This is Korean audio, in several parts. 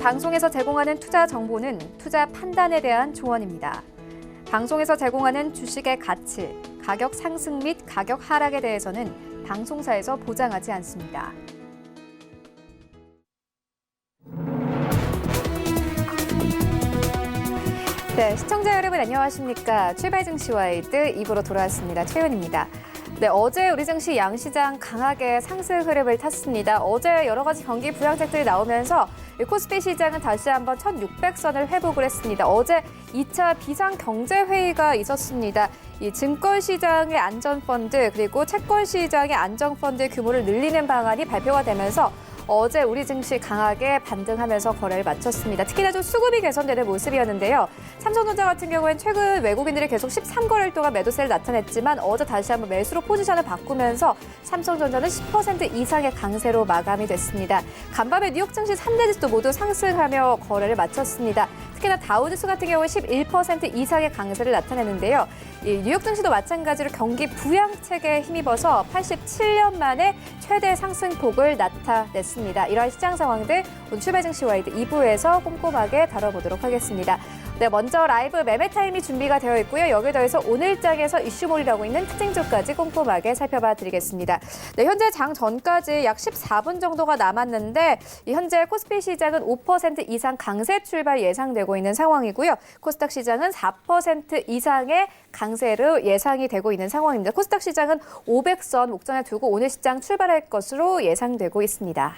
방송에서 제공하는 투자 정보는 투자 판단에 대한 조언입니다. 방송에서 제공하는 주식의 가치, 가격 상승 및 가격 하락에 대해서는 방송사에서 보장하지 않습니다. 네, 시청자 여러분 안녕하십니까? 출발 증시와이드 2부로 돌아왔습니다. 최윤입니다. 네, 어제 우리 증시 양시장 강하게 상승 흐름을 탔습니다. 어제 여러 가지 경기 부양책들이 나오면서 코스피 시장은 다시 한번 1600선을 회복을 했습니다. 어제 2차 비상경제회의가 있었습니다. 이 증권시장의 안전펀드 그리고 채권시장의 안정펀드 규모를 늘리는 방안이 발표가 되면서 어제 우리 증시 강하게 반등하면서 거래를 마쳤습니다. 특히나 좀 수급이 개선되는 모습이었는데요. 삼성전자 같은 경우엔 최근 외국인들이 계속 13거래일 동안 매도세를 나타냈지만 어제 다시 한번 매수로 포지션을 바꾸면서 삼성전자는 10% 이상의 강세로 마감이 됐습니다. 간밤에 뉴욕 증시 3대 지수도 모두 상승하며 거래를 마쳤습니다. 특히나 다우지수 같은 경우에 11% 이상의 강세를 나타내는데요. 이 뉴욕 증시도 마찬가지로 경기 부양책에 힘입어서 87년 만에 최대 상승폭을 나타냈습니다. 이러한 시장 상황들 오늘 출발 증시 와이드 2부에서 꼼꼼하게 다뤄보도록 하겠습니다. 네, 먼저 라이브 매매 타임이 준비가 되어 있고요. 여기에 더해서 오늘장에서 이슈몰이라고 있는 특징주까지 꼼꼼하게 살펴봐 드리겠습니다. 네, 현재 장 전까지 약 14분 정도가 남았는데 현재 코스피 시장은 5% 이상 강세 출발 예상되고 있는 상황이고요. 코스닥 시장은 4% 이상의 강세로 예상이 되고 있는 상황입니다. 코스닥 시장은 500선 목전에 두고 오늘 시장 출발할 것으로 예상되고 있습니다.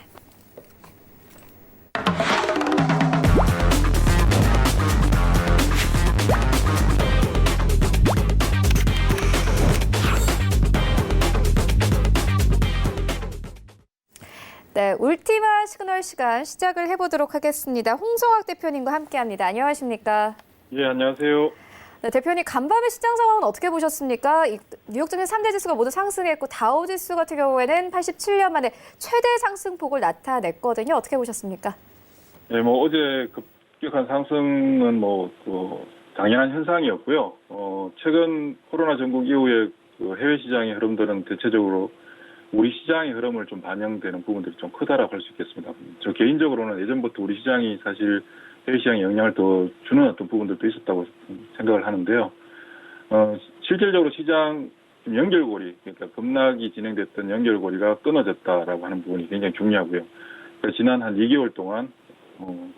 네, 울티마 시그널 시간 시작을 해보도록 하겠습니다. 홍성학 대표님과 함께합니다. 안녕하십니까? 예, 안녕하세요. 네, 대표님 간밤의 시장 상황은 어떻게 보셨습니까? 뉴욕 증시 3대 지수가 모두 상승했고 다우지수 같은 경우에는 87년 만에 최대 상승폭을 나타냈거든요. 어떻게 보셨습니까? 네, 어제 급격한 상승은 당연한 현상이었고요. 최근 코로나 전국 이후에 해외 시장의 흐름들은 대체적으로 우리 시장의 흐름을 좀 반영되는 부분들이 좀 크다라고 할 수 있겠습니다. 저 개인적으로는 예전부터 우리 시장이 사실 해외 시장에 영향을 더 주는 어떤 부분들도 있었다고 생각을 하는데요. 실질적으로 시장 연결고리, 그러니까 급락이 진행됐던 연결고리가 끊어졌다라고 하는 부분이 굉장히 중요하고요. 그러니까 지난 한 2개월 동안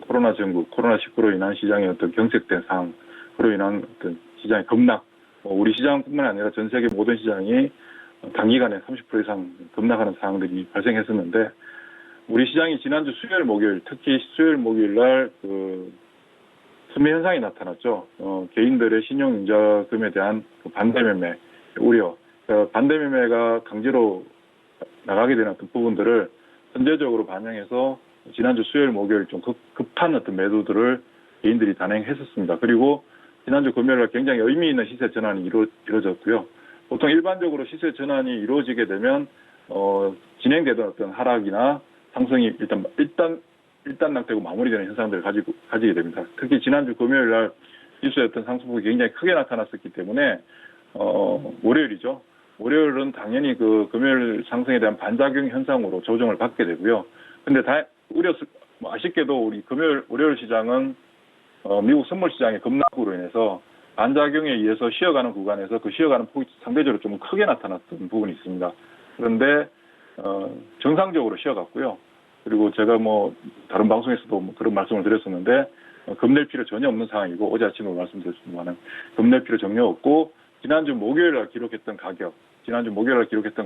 코로나 전국, 코로나19로 인한 시장의 어떤 경색된 상황으로 인한 어떤 시장의 급락, 우리 시장뿐만 아니라 전 세계 모든 시장이 단기간에 30% 이상 급락하는 상황들이 발생했었는데 우리 시장이 지난주 수요일, 목요일, 특히 수요일, 목요일 날 수매 현상이 나타났죠. 개인들의 신용융자금에 대한 반대 매매 우려, 반대 매매가 강제로 나가게 되는 어떤 부분들을 선제적으로 반영해서 지난주 수요일, 목요일 좀 급한 어떤 매도들을 개인들이 단행했었습니다. 그리고 지난주 금요일 날 굉장히 의미 있는 시세 전환이 이루어졌고요. 보통 일반적으로 시세 전환이 이루어지게 되면 진행되던 어떤 하락이나 상승이 일단락되고 마무리되는 현상들을 가지게 됩니다. 특히 지난주 금요일 날 지수의 어떤 상승폭이 굉장히 크게 나타났었기 때문에 월요일이죠. 월요일은 당연히 그 금요일 상승에 대한 반작용 현상으로 조정을 받게 되고요. 근데 아쉽게도 우리 월요일 시장은 미국 선물 시장의 급락으로 인해서 반작용에 의해서 쉬어가는 구간에서 그 쉬어가는 폭이 상대적으로 좀 크게 나타났던 부분이 있습니다. 그런데 정상적으로 쉬어갔고요. 그리고 제가 다른 방송에서도 그런 말씀을 드렸었는데 겁낼 필요 전혀 없는 상황이고 어제 아침에 말씀드렸습니다만 겁낼 필요 전혀 없고 지난주 목요일 날 기록했던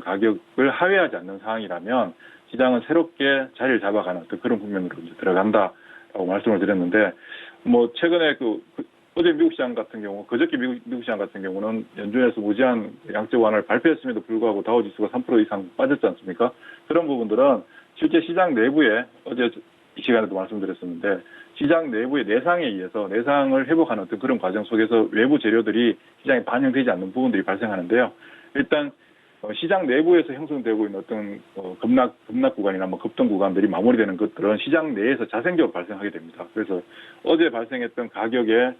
가격을 하회하지 않는 상황이라면 시장은 새롭게 자리를 잡아가는 그런 국면으로 이제 들어간다라고 말씀을 드렸는데 최근에 어제 미국 시장 같은 경우, 그저께 미국 시장 같은 경우는 연준에서 무제한 양적 완화를 발표했음에도 불구하고 다우지수가 3% 이상 빠졌지 않습니까? 그런 부분들은 실제 시장 내부에 어제 이 시간에도 말씀드렸었는데 시장 내부의 내상을 회복하는 어떤 그런 과정 속에서 외부 재료들이 시장에 반영되지 않는 부분들이 발생하는데요. 일단 시장 내부에서 형성되고 있는 어떤 급락 구간이나 급등 구간들이 마무리되는 것들은 시장 내에서 자생적으로 발생하게 됩니다. 그래서 어제 발생했던 가격의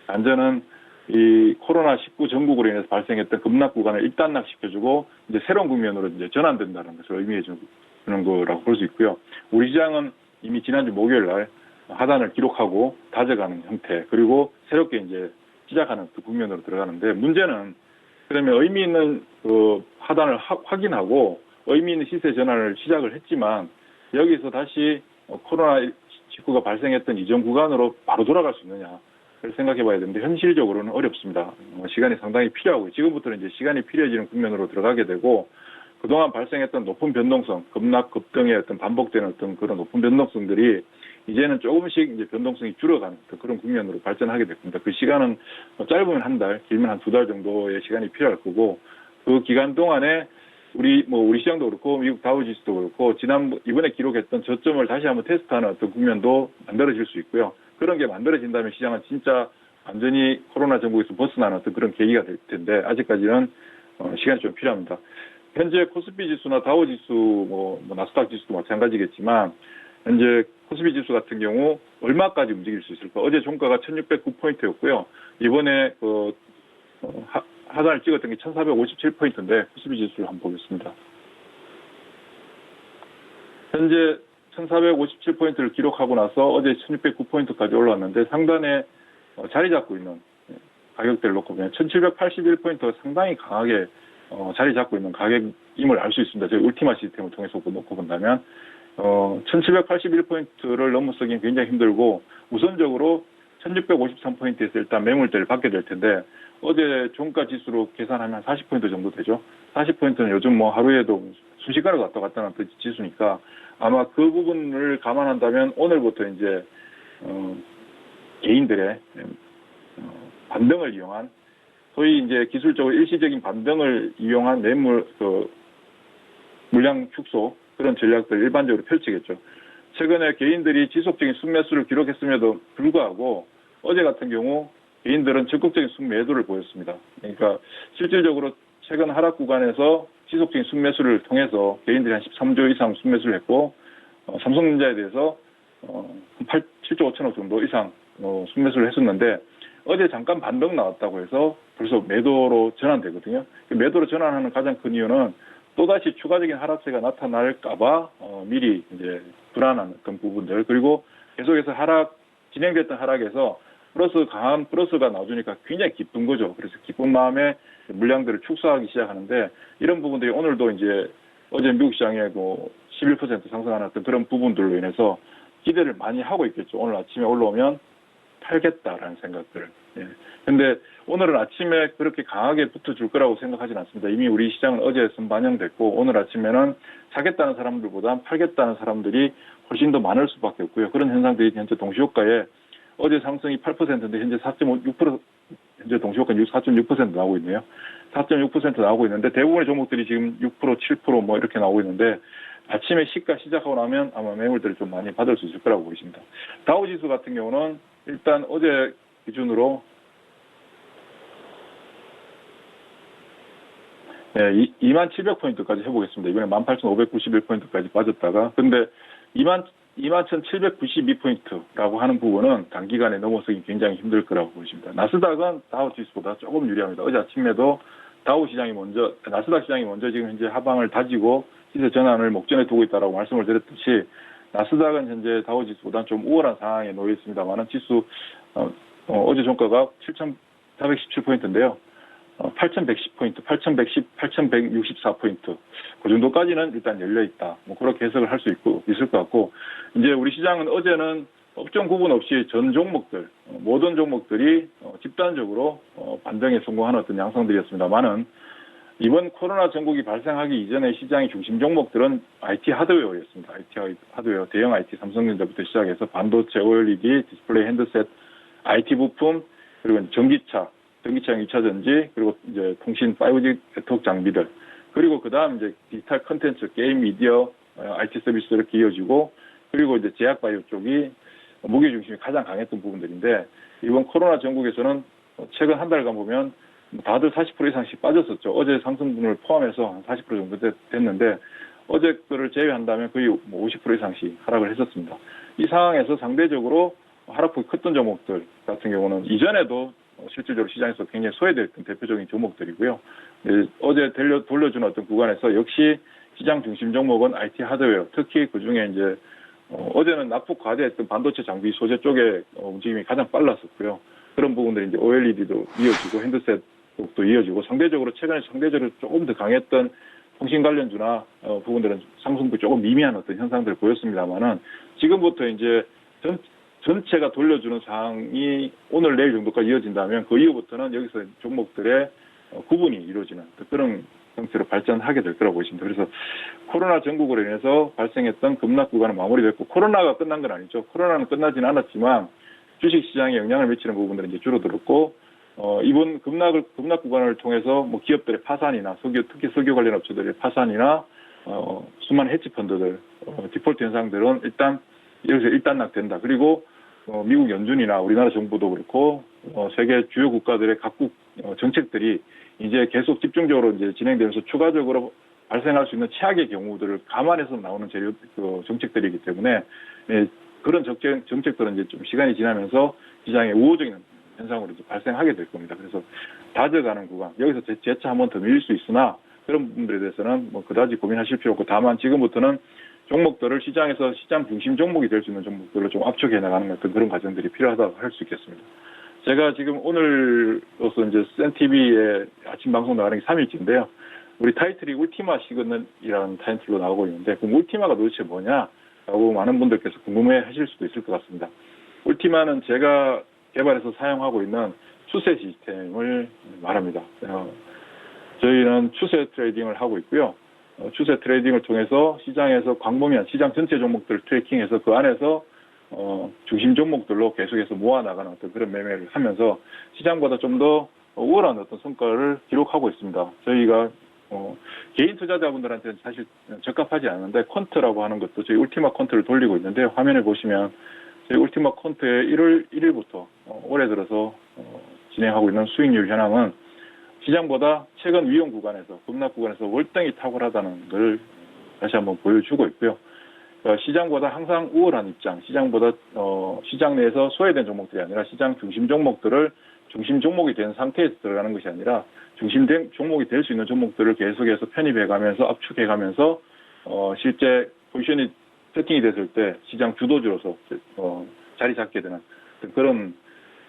반전은 이 코로나19 전국으로 인해서 발생했던 급락 구간을 일단락시켜주고 이제 새로운 국면으로 이제 전환된다는 것을 의미해 주는 거라고 볼 수 있고요. 우리 시장은 이미 지난주 목요일 날 하단을 기록하고 다져가는 형태, 그리고 새롭게 이제 시작하는 그 국면으로 들어가는데, 문제는 그러면 의미 있는 그 하단을 확인하고 의미 있는 시세 전환을 시작을 했지만 여기서 다시 코로나19가 발생했던 이전 구간으로 바로 돌아갈 수 있느냐, 그걸 생각해 봐야 되는데 현실적으로는 어렵습니다. 시간이 상당히 필요하고 지금부터는 이제 시간이 필요해지는 국면으로 들어가게 되고, 그동안 발생했던 높은 변동성, 급락, 급등의 어떤 반복되는 어떤 그런 높은 변동성들이 이제는 조금씩 이제 변동성이 줄어가는 그런 국면으로 발전하게 됩니다. 그 시간은 짧으면 한 달, 길면 한 2달 정도의 시간이 필요할 거고, 그 기간 동안에 우리 시장도 그렇고 미국 다우지수도 그렇고 이번에 기록했던 저점을 다시 한번 테스트하는 어떤 국면도 만들어질 수 있고요. 그런 게 만들어진다면 시장은 진짜 완전히 코로나 전국에서 벗어나는 어떤 그런 계기가 될 텐데 아직까지는 시간이 좀 필요합니다. 현재 코스피 지수나 다우 지수, 나스닥 지수도 마찬가지겠지만 현재 코스피 지수 같은 경우 얼마까지 움직일 수 있을까? 어제 종가가 1609포인트였고요. 이번에 하단을 찍었던 게 1457포인트인데 코스피 지수를 한번 보겠습니다. 현재 1457포인트를 기록하고 나서 어제 1609포인트까지 올라왔는데 상단에 자리 잡고 있는 가격대를 놓고 보면 1781포인트가 상당히 강하게 자리 잡고 있는 가격임을 알 수 있습니다. 저희 울티마 시스템을 통해서 놓고 본다면 1781포인트를 넘어서기는 굉장히 힘들고 우선적으로 1653포인트에서 일단 매물대를 받게 될 텐데 어제 종가 지수로 계산하면 40포인트 정도 되죠. 40포인트는 요즘 하루에도 순식간에 왔다 갔다 하는 지수니까 아마 그 부분을 감안한다면 오늘부터 이제 개인들의 반등을 이용한 소위 이제 기술적으로 일시적인 반등을 이용한 물량 축소 그런 전략들 일반적으로 펼치겠죠. 최근에 개인들이 지속적인 순매수를 기록했음에도 불구하고 어제 같은 경우 개인들은 적극적인 순매도를 보였습니다. 그러니까 실질적으로 최근 하락 구간에서 지속적인 순매수를 통해서 개인들이 한 13조 이상 순매수를 했고 삼성전자에 대해서 7조 5천억 정도 이상 순매수를 했었는데 어제 잠깐 반등 나왔다고 해서 벌써 매도로 전환되거든요. 매도로 전환하는 가장 큰 이유는 또다시 추가적인 하락세가 나타날까봐 미리 이제 불안한 그런 부분들, 그리고 계속해서 진행됐던 하락에서 강한 플러스가 나와주니까 굉장히 기쁜 거죠. 그래서 기쁜 마음에 물량들을 축소하기 시작하는데 이런 부분들이 오늘도 이제 어제 미국 시장에 11% 상승하는 그런 부분들로 인해서 기대를 많이 하고 있겠죠. 오늘 아침에 올라오면 팔겠다라는 생각들. 근데 오늘은 아침에 그렇게 강하게 붙어줄 거라고 생각하지는 않습니다. 이미 우리 시장은 어제 선반영됐고 오늘 아침에는 사겠다는 사람들보다 팔겠다는 사람들이 훨씬 더 많을 수밖에 없고요. 그런 현상들이 현재 동시효과에 어제 상승이 8%인데 현재 4.6%, 현재 동시효과 4.6% 나오고 있네요. 4.6% 나오고 있는데 대부분의 종목들이 지금 6%, 7% 이렇게 나오고 있는데 아침에 시가 시작하고 나면 아마 매물들을 좀 많이 받을 수 있을 거라고 보십니다. 다우지수 같은 경우는 일단 어제 기준으로 2700포인트까지 해보겠습니다. 이번에 18,591포인트까지 빠졌다가 근데 21,792포인트라고 하는 부분은 단기간에 넘어서기 굉장히 힘들 거라고 보십니다. 나스닥은 다우 지수보다 조금 유리합니다. 어제 아침에도 나스닥 시장이 먼저 지금 현재 하방을 다지고 시세 전환을 목전에 두고 있다라고 말씀을 드렸듯이 나스닥은 현재 다우 지수보다 좀 우월한 상황에 놓여 있습니다만은 지수 어제 종가가 7,417포인트인데요. 8,110포인트, 8,164포인트. 그 정도까지는 일단 열려있다. 그렇게 해석을 할 수 있을 것 같고, 이제 우리 시장은 어제는 업종 구분 없이 전 종목들, 모든 종목들이 집단적으로 반등에 성공하는 어떤 양상들이었습니다만은 이번 코로나 전국이 발생하기 이전에 시장의 중심 종목들은 IT 하드웨어였습니다. IT 하드웨어, 대형 IT 삼성전자부터 시작해서 반도체, OLED, 디스플레이, 핸드셋, IT 부품, 그리고 전기차형 2차 전지, 그리고 이제 통신 5G 네트워크 장비들, 그리고 그 다음 이제 디지털 컨텐츠, 게임, 미디어, IT 서비스를 이어지고, 그리고 이제 제약 바이오 쪽이 무게 중심이 가장 강했던 부분들인데, 이번 코로나 전국에서는 최근 한 달간 보면 다들 40% 이상씩 빠졌었죠. 어제 상승분을 포함해서 한 40% 정도 됐는데, 어제 거를 제외한다면 거의 50% 이상씩 하락을 했었습니다. 이 상황에서 상대적으로 하락폭이 컸던 종목들 같은 경우는 이전에도 실질적으로 시장에서 굉장히 소외됐던 대표적인 종목들이고요. 어제 돌려주는 어떤 구간에서 역시 시장 중심 종목은 IT 하드웨어, 특히 그 중에 이제 어제는 낙폭 과대했던 반도체 장비 소재 쪽에 움직임이 가장 빨랐었고요. 그런 부분들이 이제 OLED도 이어지고 핸드셋 쪽도 이어지고 최근에 상대적으로 조금 더 강했던 통신 관련주나 부분들은 상승폭이 조금 미미한 어떤 현상들을 보였습니다만은 지금부터 이제 전체가 돌려주는 상황이 오늘 내일 정도까지 이어진다면 그 이후부터는 여기서 종목들의 구분이 이루어지는 그런 형태로 발전하게 될 거라고 보십니다. 그래서 코로나 전국으로 인해서 발생했던 급락 구간은 마무리됐고 코로나가 끝난 건 아니죠. 코로나는 끝나지는 않았지만 주식시장에 영향을 미치는 부분들은 이제 줄어들었고 이번 급락 구간을 통해서 뭐 기업들의 파산이나 특히 석유 관련 업체들의 파산이나 수많은 헤지펀드들 디폴트 현상들은 여기서 일단락된다. 그리고 미국 연준이나 우리나라 정부도 그렇고 세계 주요 국가들의 각국 정책들이 이제 계속 집중적으로 이제 진행되면서 추가적으로 발생할 수 있는 최악의 경우들을 감안해서 나오는 정책들이기 때문에 그런 정책들은 이제 좀 시간이 지나면서 시장에 우호적인 현상으로 이제 발생하게 될 겁니다. 그래서 다져가는 구간, 여기서 재차 한 번 더 밀릴 수 있으나 그런 부분들에 대해서는 뭐 그다지 고민하실 필요 없고 다만 지금부터는 종목들을 시장에서 시장 중심 종목이 될 수 있는 종목들을 좀 압축해 나가는 어떤 그런 과정들이 필요하다고 할 수 있겠습니다. 제가 지금 오늘로서 이제 센TV에 아침 방송 나가는 게 3일째인데요. 우리 타이틀이 울티마 시그널이라는 타이틀로 나오고 있는데 그럼 울티마가 도대체 뭐냐라고 많은 분들께서 궁금해 하실 수도 있을 것 같습니다. 울티마는 제가 개발해서 사용하고 있는 추세 시스템을 말합니다. 저희는 추세 트레이딩을 하고 있고요. 추세 트레이딩을 통해서 시장에서 광범위한 시장 전체 종목들을 트래킹해서 그 안에서 중심 종목들로 계속해서 모아나가는 어떤 그런 매매를 하면서 시장보다 좀 더 우월한 어떤 성과를 기록하고 있습니다. 저희가 개인 투자자분들한테는 사실 적합하지 않은데 퀀트라고 하는 것도 저희 울티마 퀀트를 돌리고 있는데요. 화면을 보시면 저희 울티마 퀀트의 1월 1일부터 올해 들어서 진행하고 있는 수익률 현황은 시장보다 최근 위험 구간에서 급락 구간에서 월등히 탁월하다는 걸 다시 한번 보여주고 있고요. 시장보다 항상 우월한 입장, 시장보다 시장 내에서 소외된 종목들이 아니라 시장 중심 종목들을 중심 종목이 된 상태에서 들어가는 것이 아니라 중심 종목이 될 수 있는 종목들을 계속해서 편입해가면서 압축해가면서 실제 포지션이 세팅이 됐을 때 시장 주도주로서 자리 잡게 되는 그런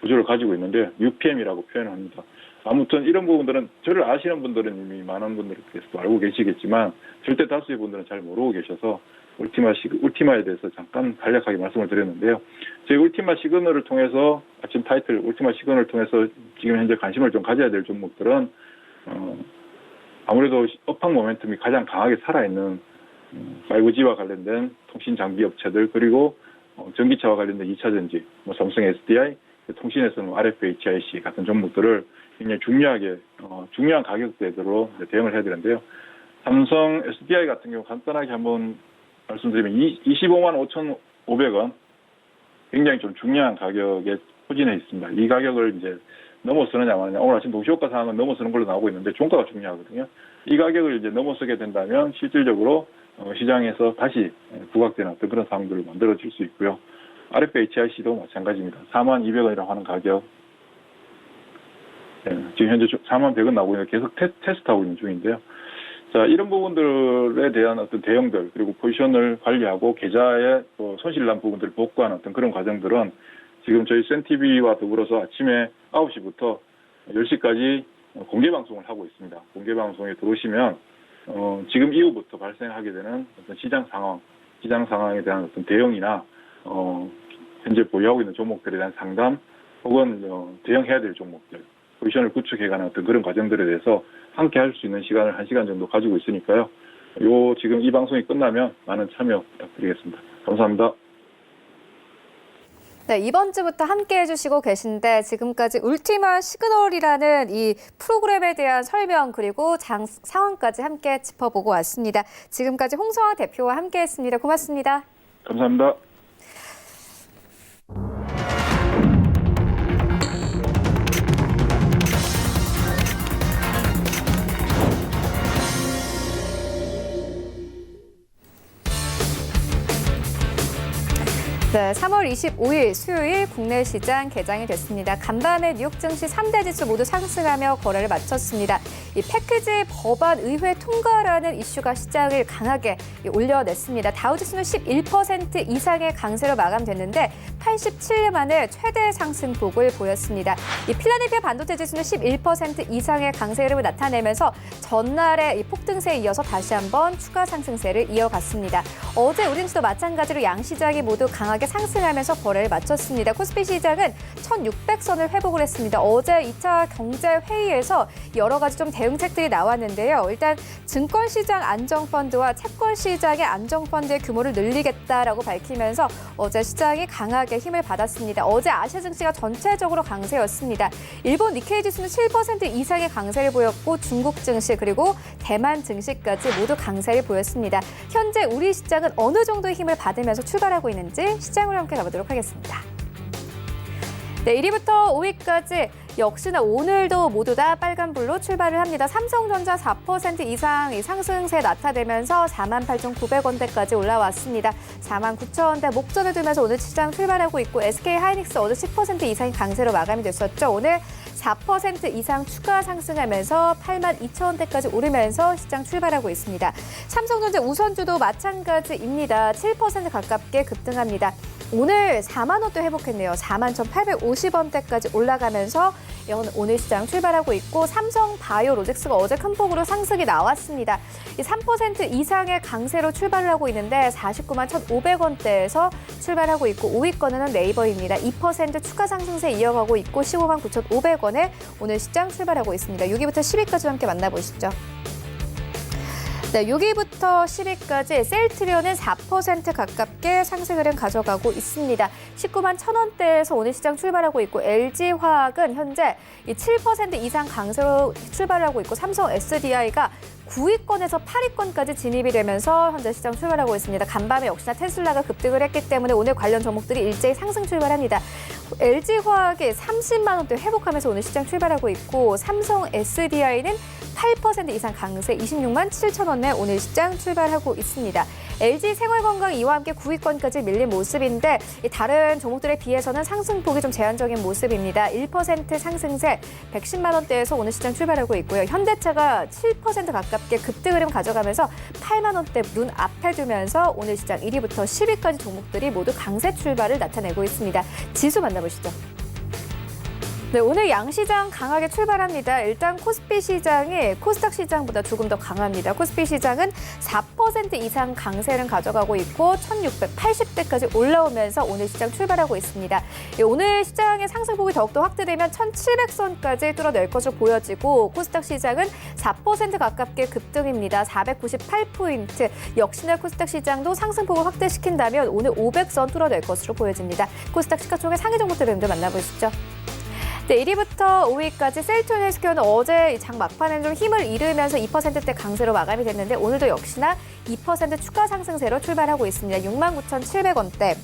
구조를 가지고 있는데 UPM이라고 표현을 합니다. 아무튼 이런 부분들은 저를 아시는 분들은 이미 많은 분들께서도 알고 계시겠지만 절대 다수의 분들은 잘 모르고 계셔서 울티마에 대해서 잠깐 간략하게 말씀을 드렸는데요. 저희 울티마 시그널을 통해서 아침 타이틀 울티마 시그널을 통해서 지금 현재 관심을 좀 가져야 될 종목들은 아무래도 업황 모멘텀이 가장 강하게 살아있는 5G와 관련된 통신 장비 업체들 그리고 전기차와 관련된 2차 전지, 삼성 SDI, 통신에서는 RFHIC 같은 종목들을 굉장히 중요한 가격대들로 대응을 해야 되는데요. 삼성 SDI 같은 경우 간단하게 한번 말씀드리면 25만 5,500원 굉장히 좀 중요한 가격에 포진해 있습니다. 이 가격을 이제 넘어서느냐 마느냐 오늘 아침 동시효과 상황은 넘어서는 걸로 나오고 있는데 종가가 중요하거든요. 이 가격을 이제 넘어서게 된다면 실질적으로 시장에서 다시 부각되는 어떤 그런 상황들을 만들어질 수 있고요. RFHIC도 마찬가지입니다. 4만 200원이라고 하는 가격 지금 현재 4만 100원 나오고 있는데 계속 테스트하고 있는 중인데요. 자, 이런 부분들에 대한 어떤 대응들, 그리고 포지션을 관리하고 계좌에 또 손실난 부분들을 복구하는 어떤 그런 과정들은 지금 저희 센TV와 더불어서 아침에 9시부터 10시까지 공개 방송을 하고 있습니다. 공개 방송에 들어오시면, 지금 이후부터 발생하게 되는 어떤 시장 상황에 대한 어떤 대응이나, 현재 보유하고 있는 종목들에 대한 상담, 혹은 대응해야 될 종목들, 포지션을 구축해가는 어떤 그런 과정들에 대해서 함께 할 수 있는 시간을 1시간 정도 가지고 있으니까요. 지금 이 방송이 끝나면 많은 참여 부탁드리겠습니다. 감사합니다. 네, 이번 주부터 함께 해주시고 계신데 지금까지 울티마 시그널이라는 이 프로그램에 대한 설명 그리고 상황까지 함께 짚어보고 왔습니다. 지금까지 홍성환 대표와 함께했습니다. 고맙습니다. 감사합니다. 네, 3월 25일 수요일 국내 시장 개장이 됐습니다. 간밤에 뉴욕 증시 3대 지수 모두 상승하며 거래를 마쳤습니다. 이 패키지 법안 의회 통과라는 이슈가 시장을 강하게 올려냈습니다. 다우지수는 11% 이상의 강세로 마감됐는데 87년 만에 최대 상승폭을 보였습니다. 이 필라델피아 반도체 지수는 11% 이상의 강세 흐름을 나타내면서 전날의 이 폭등세에 이어서 다시 한번 추가 상승세를 이어갔습니다. 어제 우린지도 마찬가지로 양시장이 모두 강하게 상승하면서 거래를 마쳤습니다. 코스피 시장은 1,600선을 회복을 했습니다. 어제 2차 경제회의에서 여러 가지 좀 대응책들이 나왔는데요. 일단 증권시장 안정펀드와 채권시장의 안정펀드의 규모를 늘리겠다라고 밝히면서 어제 시장이 강하게 힘을 받았습니다. 어제 아시아 증시가 전체적으로 강세였습니다. 일본 니케이 지수는 7% 이상의 강세를 보였고 중국 증시 그리고 대만 증시까지 모두 강세를 보였습니다. 현재 우리 시장은 어느 정도의 힘을 받으면서 출발하고 있는지 시장으로 함께 가보도록 하겠습니다. 네, 1위부터 5위까지 역시나 오늘도 모두 다 빨간불로 출발을 합니다. 삼성전자 4% 이상 상승세 나타내면서 48,900원대까지 올라왔습니다. 49,000원대 목전을 두면서 오늘 시장 출발하고 있고 SK하이닉스 어제 10% 이상의 강세로 마감이 됐었죠. 오늘 4% 이상 추가 상승하면서 82,000원대까지 오르면서 시장 출발하고 있습니다. 삼성전자 우선주도 마찬가지입니다. 7% 가깝게 급등합니다. 오늘 4만 원대 회복했네요. 41,850원대까지 올라가면서 오늘 시장 출발하고 있고 삼성바이오로직스가 어제 큰 폭으로 상승이 나왔습니다. 이 3% 이상의 강세로 출발을 하고 있는데 49만 1,500원대에서 출발하고 있고 5위권은 네이버입니다. 2% 추가 상승세 이어가고 있고 15만 9,500원에 오늘 시장 출발하고 있습니다. 6위부터 10위까지 함께 만나보시죠. 네, 6위부터 10위까지 셀트리온은 4% 가깝게 상승 흐름 가져가고 있습니다. 19만 1,000원대에서 오늘 시장 출발하고 있고 LG화학은 현재 7% 이상 강세로 출발하고 있고 삼성 SDI가 9위권에서 8위권까지 진입이 되면서 현재 시장 출발하고 있습니다. 간밤에 역시나 테슬라가 급등을 했기 때문에 오늘 관련 종목들이 일제히 상승 출발합니다. LG화학이 30만 원대 회복하면서 오늘 시장 출발하고 있고 삼성 SDI는 8% 이상 강세 26만 7천 원에 오늘 시장 출발하고 있습니다. LG생활건강 이와 함께 9위권까지 밀린 모습인데 다른 종목들에 비해서는 상승폭이 좀 제한적인 모습입니다. 1% 상승세 110만 원대에서 오늘 시장 출발하고 있고요. 현대차가 7% 가깝게 급등 흐름 가져가면서 8만 원대 눈 앞에 두면서 오늘 시장 1위부터 10위까지 종목들이 모두 강세 출발을 나타내고 있습니다. 지수 만나보시죠. 네, 오늘 양시장 강하게 출발합니다. 일단 코스피 시장이 코스닥 시장보다 조금 더 강합니다. 코스피 시장은 4% 이상 강세를 가져가고 있고 1,680대까지 올라오면서 오늘 시장 출발하고 있습니다. 오늘 시장의 상승폭이 더욱더 확대되면 1,700선까지 뚫어낼 것으로 보여지고 코스닥 시장은 4% 가깝게 급등입니다. 498포인트. 역시나 코스닥 시장도 상승폭을 확대시킨다면 오늘 500선 뚫어낼 것으로 보여집니다. 코스닥 시가총액 상위 종목들을 만나보시죠. 네, 1위부터 5위까지 셀트리온 헬스케어는 어제 장 막판엔 좀 힘을 잃으면서 2%대 강세로 마감이 됐는데 오늘도 역시나 2% 추가 상승세로 출발하고 있습니다. 69,700원대.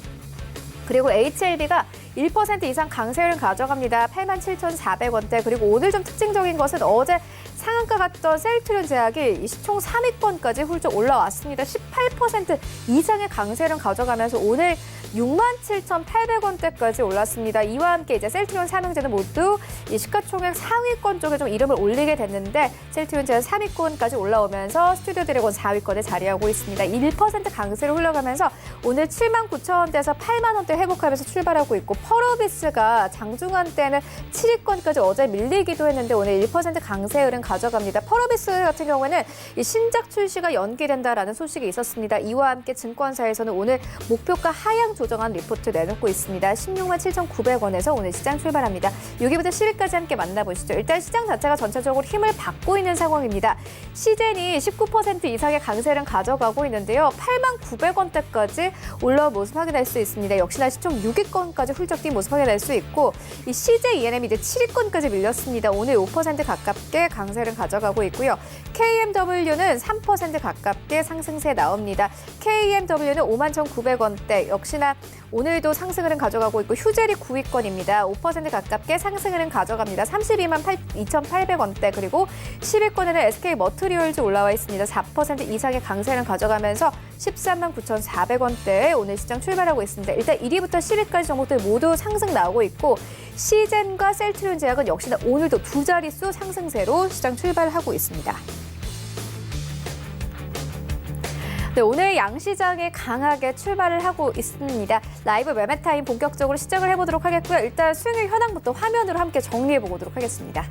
그리고 HLB가 1% 이상 강세를 가져갑니다. 87,400원대. 그리고 오늘 좀 특징적인 것은 어제 상한가 갔던 셀트리온 제약이 시총 3위권까지 훌쩍 올라왔습니다. 18% 이상의 강세를 가져가면서 오늘 67,800원대까지 올랐습니다. 이와 함께 이제 셀트리온 삼형제는 모두 이 시가총액 상위권 쪽에 좀 이름을 올리게 됐는데 셀트리온 제약 3위권까지 올라오면서 스튜디오 드래곤 4위권에 자리하고 있습니다. 1% 강세로 흘러가면서 오늘 79,000원대에서 8만 원대 회복하면서 출발하고 있고 펄어비스가 장중한 때는 7위권까지 어제 밀리기도 했는데 오늘 1% 강세 흐름 가져갑니다. 펄어비스 같은 경우에는 이 신작 출시가 연기된다라는 소식이 있었습니다. 이와 함께 증권사에서는 오늘 목표가 하향 조정한 리포트 내놓고 있습니다. 16만 7,900원에서 오늘 시장 출발합니다. 6위부터 10위까지 함께 만나보시죠. 일단 시장 자체가 전체적으로 힘을 받고 있는 상황입니다. 시젠이 19% 이상의 강세를 가져가고 있는데요. 8만 900원대까지 올라온 모습 확인할 수 있습니다. 역시나 시총 6위권까지 훌쩍 뛴 모습 확인할 수 있고 이 CJENM이 이제 7위권까지 밀렸습니다. 오늘 5% 가깝게 강세를 가져가고 있고요. KMW는 3% 가깝게 상승세 나옵니다. KMW는 51,900원대 역시나 오늘도 상승을 가져가고 있고 휴젤이 9위권입니다. 5% 가깝게 상승을 가져갑니다. 32만 2,800원대 그리고 10위권에는 SK머트리얼즈 올라와 있습니다. 4% 이상의 강세를 가져가면서 13만 9,400원대에 오늘 시장 출발하고 있습니다. 일단 1위부터 10위까지 종목들 모두 상승 나오고 있고 시젠과 셀트리온 제약은 역시나 오늘도 두 자릿수 상승세로 시장 상승장 출발하고 있습니다. 네, 오늘 양시장이 강하게 출발을 하고 있습니다. 라이브 매매 타임 본격적으로 시작을 해보도록 하겠고요. 일단 수익률 현황부터 화면으로 함께 정리해보도록 하겠습니다.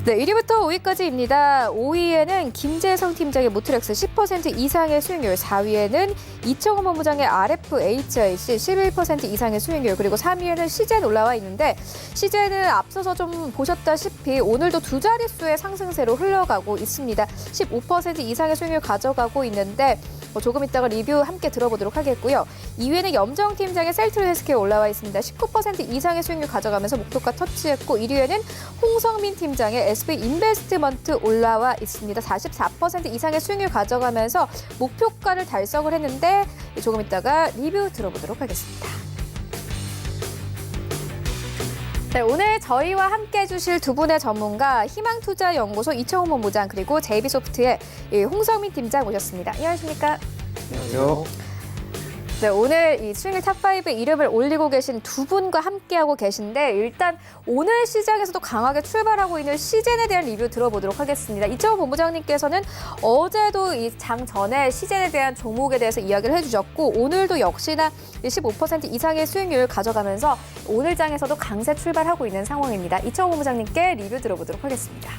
네, 1위부터 5위까지입니다. 5위에는 김재성 팀장의 모트렉스 10% 이상의 수익률, 4위에는 이청훈 본부장의 RFHIC 11% 이상의 수익률, 그리고 3위에는 CJN 올라와 있는데 CJN은 앞서서 좀 보셨다시피 오늘도 두 자릿수의 상승세로 흘러가고 있습니다. 15% 이상의 수익률 가져가고 있는데 조금 이따가 리뷰 함께 들어보도록 하겠고요. 2위에는 염정 팀장의 셀트리 헬스케어 올라와 있습니다. 19% 이상의 수익률 가져가면서 목표가 터치했고 1위에는 홍성민 팀장의 SB 인베스트먼트 올라와 있습니다. 44% 이상의 수익률 가져가면서 목표가를 달성을 했는데 조금 이따가 리뷰 들어보도록 하겠습니다. 네, 오늘 저희와 함께 해주실 두 분의 전문가 희망투자연구소 이청훈 본부장 그리고 JB소프트의 홍성민 팀장 모셨습니다. 안녕하십니까? 안녕하세요. 네, 오늘 이 수익률 탑5에 이름을 올리고 계신 두 분과 함께하고 계신데 일단 오늘 시장에서도 강하게 출발하고 있는 CJN에 대한 리뷰 들어보도록 하겠습니다. 이청훈 본부장님께서는 어제도 이 장 전에 CJN에 대한 종목에 대해서 이야기를 해주셨고 오늘도 역시나 15% 이상의 수익률을 가져가면서 오늘 장에서도 강세 출발하고 있는 상황입니다. 이청훈 본부장님께 리뷰 들어보도록 하겠습니다.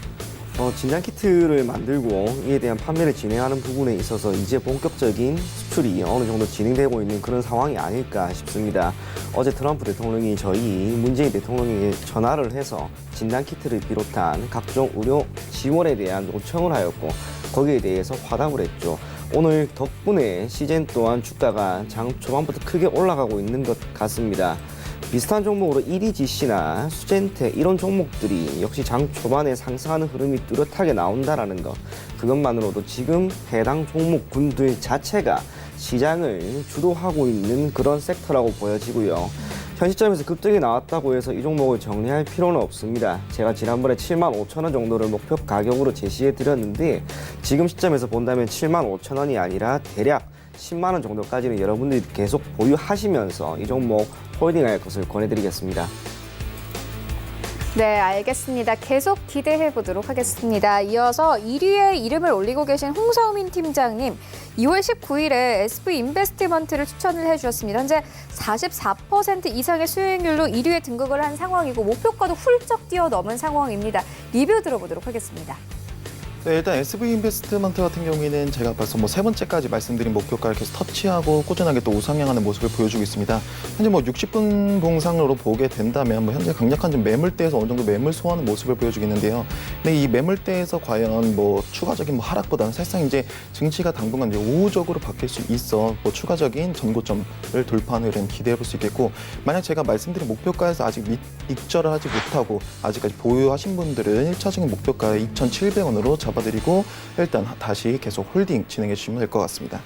진단키트를 만들고 이에 대한 판매를 진행하는 부분에 있어서 이제 본격적인 수출이 어느 정도 진행되고 있는 그런 상황이 아닐까 싶습니다. 어제 트럼프 대통령이 저희 문재인 대통령에게 전화를 해서 진단키트를 비롯한 각종 의료 지원에 대한 요청을 하였고 거기에 대해서 화답을 했죠. 오늘 덕분에 CJN 또한 주가가 장 초반부터 크게 올라가고 있는 것 같습니다. 비슷한 종목으로 EDGC나 수젠테 이런 종목들이 역시 장 초반에 상승하는 흐름이 뚜렷하게 나온다라는 것, 그것만으로도 지금 해당 종목군들 자체가 시장을 주도하고 있는 그런 섹터라고 보여지고요. 현 시점에서 급등이 나왔다고 해서 이 종목을 정리할 필요는 없습니다. 제가 지난번에 75,000원 정도를 목표 가격으로 제시해 드렸는데 지금 시점에서 본다면 75,000원이 아니라 대략 10만 원 정도까지는 여러분들이 계속 보유하시면서 이 종목 홀딩할 것을 권해드리겠습니다. 네, 알겠습니다. 계속 기대해 보도록 하겠습니다. 이어서 1위에 이름을 올리고 계신 홍성민 팀장님, 2월 19일에 SV 인베스트먼트를 추천을 해주셨습니다. 현재 44% 이상의 수익률로 1위에 등극을 한 상황이고 목표가도 훌쩍 뛰어넘은 상황입니다. 리뷰 들어보도록 하겠습니다. 네, 일단 SV 인베스트먼트 같은 경우에는 제가 벌써 세 번째까지 말씀드린 목표가를 계속 터치하고 꾸준하게 또 우상향하는 모습을 보여주고 있습니다. 현재 60분 봉상으로 보게 된다면 현재 강력한 좀 매물대에서 어느 정도 매물 소화하는 모습을 보여주고 있는데요. 근데 이 매물대에서 과연 추가적인 하락보다는 사실상 이제 증시가 당분간 이제 우호적으로 바뀔 수 있어 추가적인 전고점을 돌파하는 흐름 기대해 볼 수 있겠고, 만약 제가 말씀드린 목표가에서 아직 입절을 하지 못하고 아직까지 보유하신 분들은 1차적인 목표가 2,700원으로 잡아드리고 일단 다시 계속 홀딩 진행해 주시면 될 것 같습니다.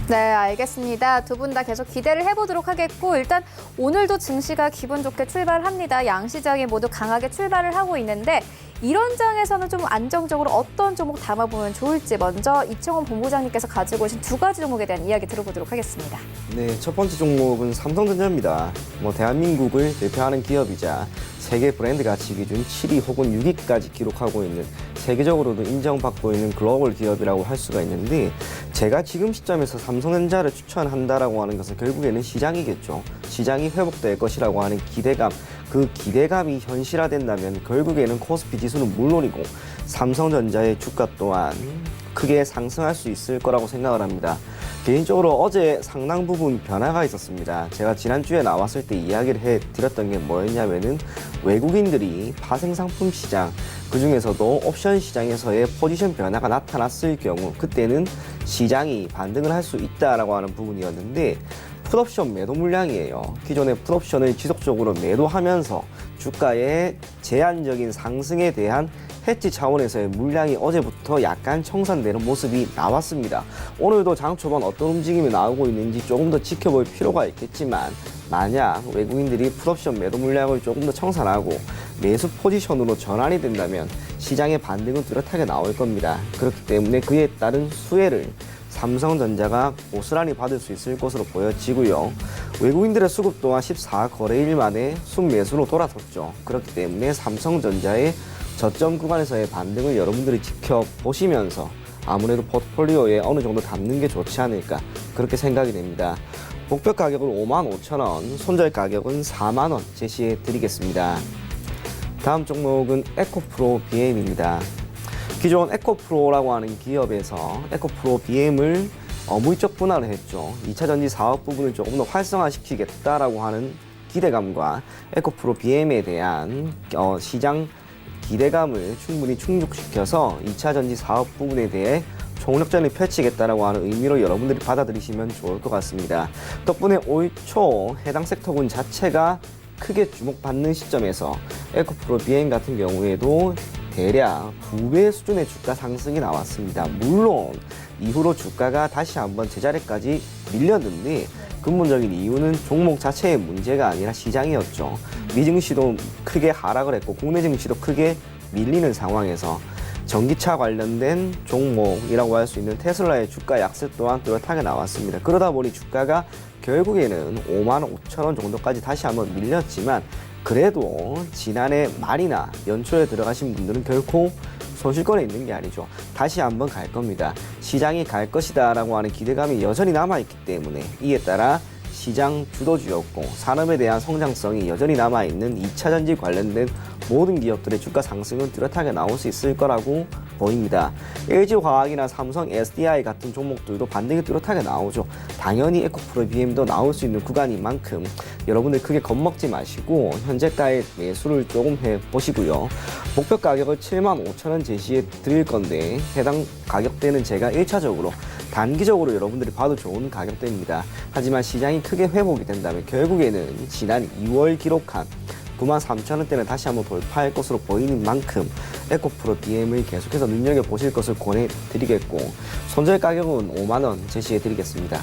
네, 알겠습니다. 두 분 다 계속 기대를 해보도록 하겠고 일단 오늘도 증시가 기분 좋게 출발합니다. 양시장이 모두 강하게 출발을 하고 있는데 이런 장에서는 좀 안정적으로 어떤 종목 담아보면 좋을지 먼저 이청훈 본부장님께서 가지고 오신 두 가지 종목에 대한 이야기 들어보도록 하겠습니다. 네, 첫 번째 종목은 삼성전자입니다. 대한민국을 대표하는 기업이자 세계 브랜드 가치 기준 7위 혹은 6위까지 기록하고 있는 세계적으로도 인정받고 있는 글로벌 기업이라고 할 수가 있는데 제가 지금 시점에서 삼성전자를 추천한다라고 하는 것은 결국에는 시장이겠죠. 시장이 회복될 것이라고 하는 기대감, 그 기대감이 현실화된다면 결국에는 코스피 지수는 물론이고 삼성전자의 주가 또한 크게 상승할 수 있을 거라고 생각을 합니다. 개인적으로 어제 상당 부분 변화가 있었습니다. 제가 지난주에 나왔을 때 이야기를 해드렸던 게 뭐였냐면은 외국인들이 파생상품 시장, 그중에서도 옵션 시장에서의 포지션 변화가 나타났을 경우 그때는 시장이 반등을 할 수 있다라고 하는 부분이었는데 풋옵션 매도 물량이에요. 기존의 풋옵션을 지속적으로 매도하면서 주가의 제한적인 상승에 대한 해지 차원에서의 물량이 어제부터 약간 청산되는 모습이 나왔습니다. 오늘도 장 초반 어떤 움직임이 나오고 있는지 조금 더 지켜볼 필요가 있겠지만 만약 외국인들이 풋옵션 매도 물량을 조금 더 청산하고 매수 포지션으로 전환이 된다면 시장의 반등은 뚜렷하게 나올 겁니다. 그렇기 때문에 그에 따른 수혜를 삼성전자가 고스란히 받을 수 있을 것으로 보여지고요. 외국인들의 수급 또한 14거래일 만에 순매수로 돌아섰죠. 그렇기 때문에 삼성전자의 저점 구간에서의 반등을 여러분들이 지켜보시면서 아무래도 포트폴리오에 어느 정도 담는 게 좋지 않을까 그렇게 생각이 됩니다. 목표 가격은 55,000원, 손절 가격은 40,000원 제시해 드리겠습니다. 다음 종목은 에코프로 BM입니다. 기존 에코프로라고 하는 기업에서 에코프로 BM을 물적 분할을 했죠. 2차 전지 사업 부분을 조금 더 활성화시키겠다라고 하는 기대감과 에코프로 BM에 대한 시장 기대감을 충분히 충족시켜서 2차 전지 사업 부분에 대해 총력전을 펼치겠다라고 하는 의미로 여러분들이 받아들이시면 좋을 것 같습니다. 덕분에 올 초 해당 섹터군 자체가 크게 주목받는 시점에서 에코프로 BM 같은 경우에도 대략 2배 수준의 주가 상승이 나왔습니다. 물론 이후로 주가가 다시 한번 제자리까지 밀렸는데 근본적인 이유는 종목 자체의 문제가 아니라 시장이었죠. 미증시도 크게 하락을 했고 국내 증시도 크게 밀리는 상황에서 전기차 관련된 종목이라고 할 수 있는 테슬라의 주가 약세 또한 뚜렷하게 나왔습니다. 그러다 보니 주가가 결국에는 55,000원 정도까지 다시 한번 밀렸지만 그래도 지난해 말이나 연초에 들어가신 분들은 결코 손실권에 있는 게 아니죠. 다시 한번 갈 겁니다. 시장이 갈 것이다 라고 하는 기대감이 여전히 남아있기 때문에 이에 따라 시장 주도주였고 산업에 대한 성장성이 여전히 남아있는 2차 전지 관련된 모든 기업들의 주가 상승은 뚜렷하게 나올 수 있을 거라고 보입니다. LG화학이나 삼성, SDI 같은 종목들도 반등이 뚜렷하게 나오죠. 당연히 에코프로 BM도 나올 수 있는 구간인 만큼 여러분들 크게 겁먹지 마시고 현재가의 매수를 조금 해보시고요. 목표 가격을 75,000원 제시해 드릴 건데 해당 가격대는 제가 1차적으로 단기적으로 여러분들이 봐도 좋은 가격대입니다. 하지만 시장이 크게 회복이 된다면 결국에는 지난 2월 기록한 93,000원대는 다시 한번 돌파할 것으로 보이는 만큼 에코프로 BM을 계속해서 눈여겨보실 것을 권해드리겠고 손절 가격은 50,000원 제시해드리겠습니다.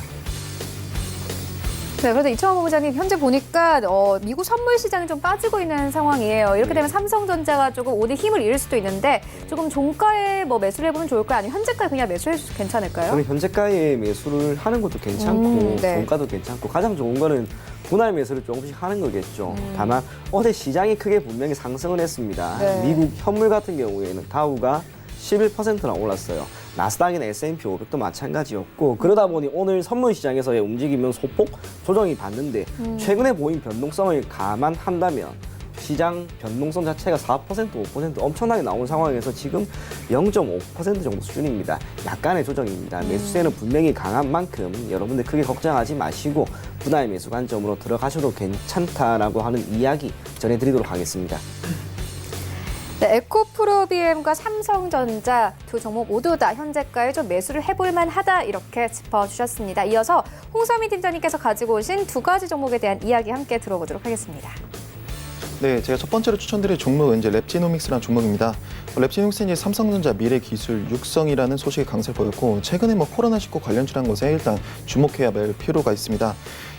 네, 그런데 이청호 본부장님 현재 보니까 미국 선물 시장이 좀 빠지고 있는 상황이에요. 이렇게 되면 삼성전자가 조금 오늘 힘을 잃을 수도 있는데 조금 종가에 매수를 해보면 좋을까요? 아니면 현재가에 그냥 매수해도 괜찮을까요? 저는 현재가에 매수를 하는 것도 괜찮고 네. 종가도 괜찮고 가장 좋은 거는 분할 매수를 조금씩 하는 거겠죠. 다만 어제 시장이 크게 분명히 상승을 했습니다. 네. 미국 현물 같은 경우에는 다우가 11%나 올랐어요. 나스닥이나 S&P 500도 마찬가지였고 그러다 보니 오늘 선물 시장에서의 움직임은 소폭 조정이 받는데 최근에 보인 변동성을 감안한다면 시장 변동성 자체가 4%, 5% 엄청나게 나온 상황에서 지금 0.5% 정도 수준입니다. 약간의 조정입니다. 매수세는 분명히 강한 만큼 여러분들 크게 걱정하지 마시고 분할 매수 관점으로 들어가셔도 괜찮다라고 하는 이야기 전해드리도록 하겠습니다. 네, 에코프로 BM과 삼성전자 두 종목 모두 다 현재가에 좀 매수를 해볼 만하다 이렇게 짚어주셨습니다. 이어서 홍서민 팀장님께서 가지고 오신 두 가지 종목에 대한 이야기 함께 들어보도록 하겠습니다. 네, 제가 첫 번째로 추천드릴 종목은 이제 랩지노믹스라는 종목입니다. 랩지노믹스는 이제 삼성전자 미래기술 육성이라는 소식이 강세를 보였고 최근에 코로나19 관련주라는 것에 일단 주목해야 할 필요가 있습니다.